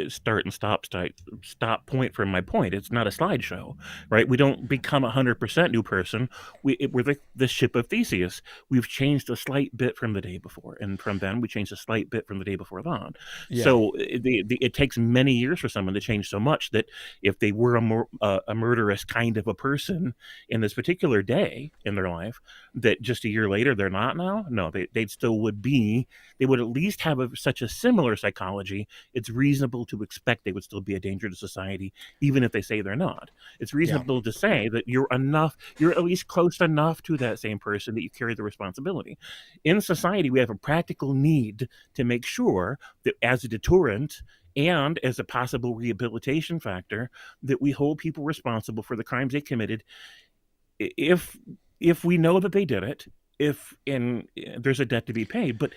start and stop point from my point. It's not a slideshow, right? We don't become 100% new person. We're the ship of Theseus. We've changed a slight bit from the day before, and from then we changed a slight bit from the day before that. Yeah. So it takes many years for someone to change so much that if they were a murderous kind of a person in this particular day in their life, that just a year later they're not now. No, they still would be. They would at least have such a similar psychology. It's reasonable to expect they would still be a danger to society, even if they say they're not. It's reasonable to say that you're at least close enough to that same person that you carry the responsibility. In society, we have a practical need to make sure that as a deterrent and as a possible rehabilitation factor, that we hold people responsible for the crimes they committed if we know that they did it, there's a debt to be paid, but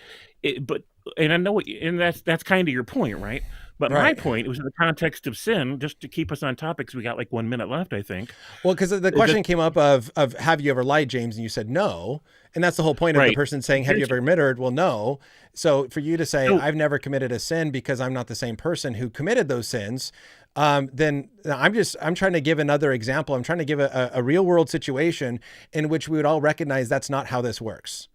I know, and that's kind of your point, right? But my point was in the context of sin, just to keep us on topic, because we got like 1 minute left, I think. Well, because the question came up of have you ever lied, James? And you said no, and that's the whole point of the person saying, have you ever murdered? Well, no. So for you to say I've never committed a sin because I'm not the same person who committed those sins, then I'm trying to give another example. I'm trying to give a real world situation in which we would all recognize that's not how this works.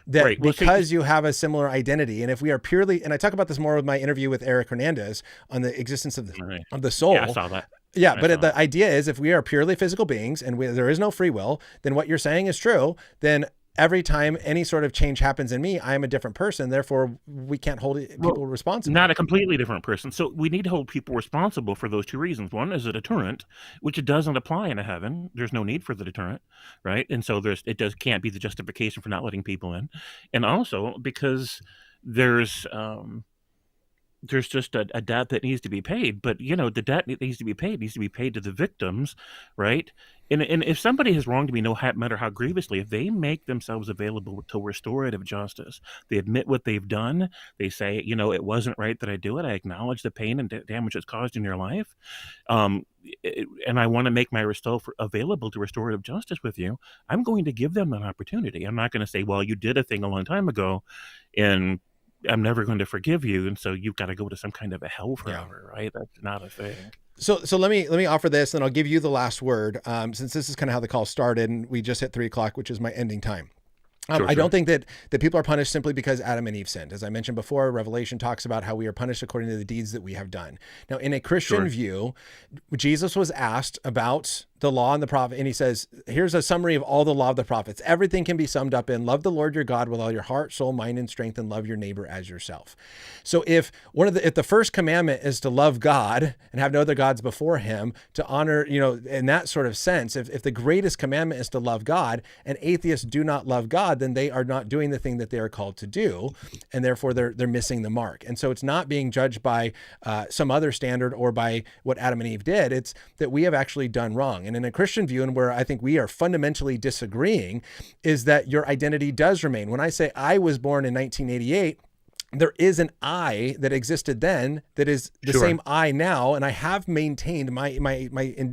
That because you have a similar identity, and if we are purely, and I talk about this more with my interview with Eric Hernandez on the existence of the soul. Yeah, I saw that. Yeah, but the idea is if we are purely physical beings and there is no free will, then what you're saying is true. Then every time any sort of change happens in me, I am a different person. Therefore, we can't hold people responsible. Not a completely different person. So we need to hold people responsible for those two reasons. One is a deterrent, which it doesn't apply in a heaven. There's no need for the deterrent, right? And so can't be the justification for not letting people in. And also because there's just a debt that needs to be paid, but the debt that needs to be paid to the victims, right? And if somebody has wronged me, no matter how grievously, if they make themselves available to restorative justice, they admit what they've done, they say, it wasn't right that I do it, I acknowledge the pain and damage it's caused in your life, and I want to make myself available to restorative justice with you, I'm going to give them an opportunity. I'm not going to say, well, you did a thing a long time ago, and I'm never going to forgive you, and so you've got to go to some kind of a hell forever, right? That's not a thing. So let me offer this, and I'll give you the last word, since this is kind of how the call started, and we just hit 3:00, which is my ending time. I don't think that people are punished simply because Adam and Eve sinned. As I mentioned before, Revelation talks about how we are punished according to the deeds that we have done. Now, in a Christian view, Jesus was asked about the law and the prophet, and he says, here's a summary of all the law of the prophets. Everything can be summed up in love the Lord your God with all your heart, soul, mind, and strength, and love your neighbor as yourself. So if the first commandment is to love God and have no other gods before him, to honor, in that sort of sense, if the greatest commandment is to love God and atheists do not love God, then they are not doing the thing that they are called to do, and therefore they're missing the mark. And so it's not being judged by some other standard or by what Adam and Eve did. It's that we have actually done wrong. And in a Christian view, and where I think we are fundamentally disagreeing, is that your identity does remain. When I say I was born in 1988, there is an I that existed then that is the same I now, and I have maintained my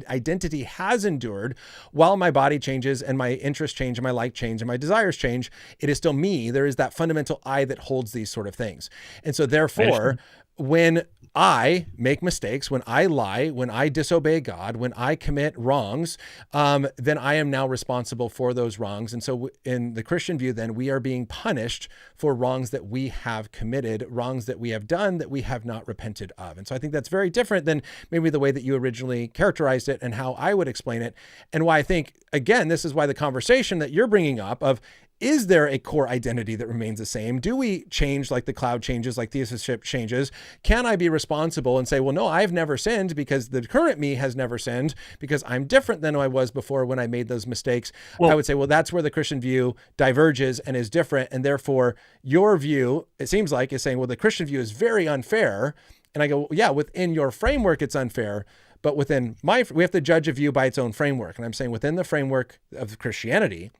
identity has endured while my body changes and my interests change and my like change and my desires change. It is still me. There is that fundamental I that holds these sort of things. And so therefore, when I make mistakes, when I lie, when I disobey God, when I commit wrongs, then I am now responsible for those wrongs. And so in the Christian view, then we are being punished for wrongs that we have committed, wrongs that we have done that we have not repented of. And so I think that's very different than maybe the way that you originally characterized it and how I would explain it. And why I think, again, this is why the conversation that you're bringing up of, is there a core identity that remains the same? Do we change like the cloud changes, like theistic changes? Can I be responsible and say, well, no, I've never sinned because the current me has never sinned because I'm different than I was before when I made those mistakes? Well, I would say, well, that's where the Christian view diverges and is different. And therefore your view, it seems like, is saying, well, the Christian view is very unfair. And I go, well, yeah, within your framework, it's unfair. But within we have to judge a view by its own framework. And I'm saying within the framework of Christianity,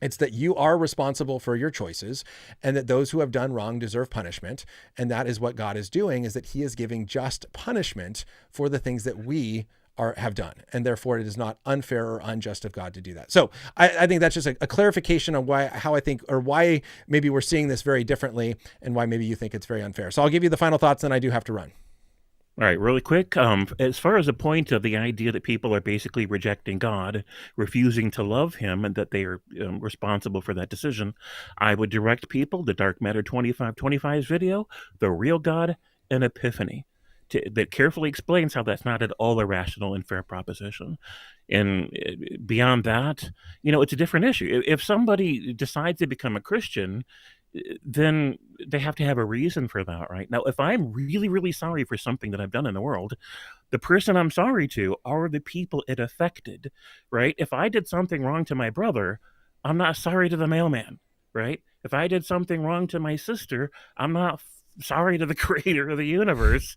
it's that you are responsible for your choices and that those who have done wrong deserve punishment. And that is what God is doing, is that he is giving just punishment for the things that we have done. And therefore it is not unfair or unjust of God to do that. So I think that's just a clarification on how I think, or why maybe we're seeing this very differently and why maybe you think it's very unfair. So I'll give you the final thoughts, then I do have to run. All right, really quick. As far as the point of the idea that people are basically rejecting God, refusing to love him, and that they are responsible for that decision, I would direct people to Dark Matter 2525's video, The Real God and Epiphany, that carefully explains how that's not at all a rational and fair proposition. And beyond that, it's a different issue. If somebody decides to become a Christian, then they have to have a reason for that, right? Now, if I'm really, really sorry for something that I've done in the world, the person I'm sorry to are the people it affected, right? If I did something wrong to my brother, I'm not sorry to the mailman, right? If I did something wrong to my sister, I'm not sorry to the creator of the universe.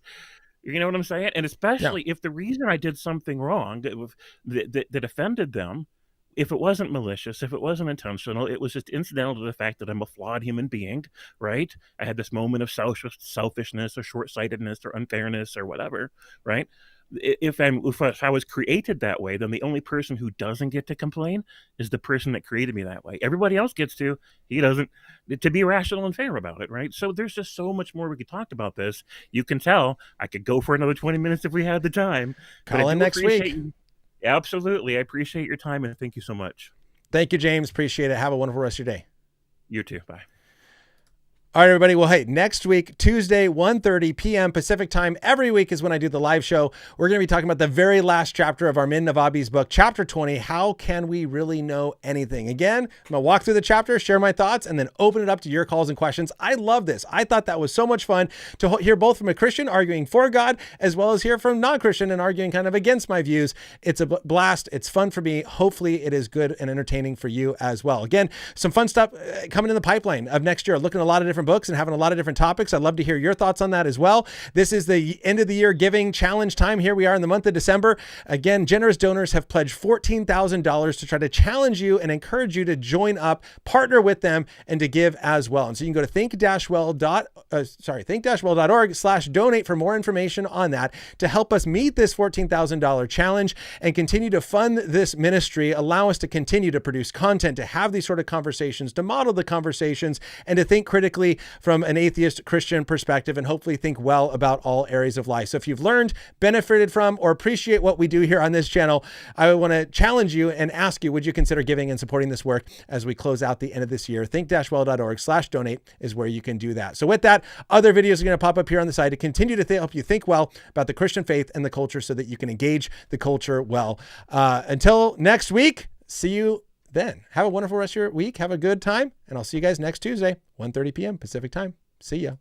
You know what I'm saying? And especially if the reason I did something wrong that offended them, if it wasn't malicious, if it wasn't intentional, it was just incidental to the fact that I'm a flawed human being, right? I had this moment of selfishness or short-sightedness or unfairness or whatever, right? If I was created that way, then the only person who doesn't get to complain is the person that created me that way. Everybody else gets to. He doesn't. To be rational and fair about it, right? So there's just so much more we could talk about this. You can tell I could go for another 20 minutes if we had the time. Call in next week. Absolutely. I appreciate your time, and thank you so much. Thank you, James. Appreciate it. Have a wonderful rest of your day. You too. Bye. All right, everybody. Well, hey, next week, Tuesday, 1:30 p.m. Pacific time, every week is when I do the live show. We're going to be talking about the very last chapter of Armin Navabi's book, Chapter 20, How Can We Really Know Anything? Again, I'm going to walk through the chapter, share my thoughts, and then open it up to your calls and questions. I love this. I thought that was so much fun to hear both from a Christian arguing for God, as well as hear from non-Christian and arguing kind of against my views. It's a blast. It's fun for me. Hopefully it is good and entertaining for you as well. Again, some fun stuff coming in the pipeline of next year. Looking at a lot of different books and having a lot of different topics. I'd love to hear your thoughts on that as well. This is the end of the year giving challenge time. Here we are in the month of December. Again, generous donors have pledged $14,000 to try to challenge you and encourage you to join up, partner with them, and to give as well. And so you can go to think-well.org/donate for more information on that to help us meet this $14,000 challenge and continue to fund this ministry, allow us to continue to produce content, to have these sort of conversations, to model the conversations, and to think critically from an atheist Christian perspective, and hopefully think well about all areas of life. So if you've learned, benefited from, or appreciate what we do here on this channel, I want to challenge you and ask you, would you consider giving and supporting this work as we close out the end of this year? Think-well.org/donate is where you can do that. So with that, other videos are going to pop up here on the side to continue to help you think well about the Christian faith and the culture so that you can engage the culture well. Until next week, see you then. Have a wonderful rest of your week. Have a good time. And I'll see you guys next Tuesday, 1:30 p.m. Pacific time. See ya.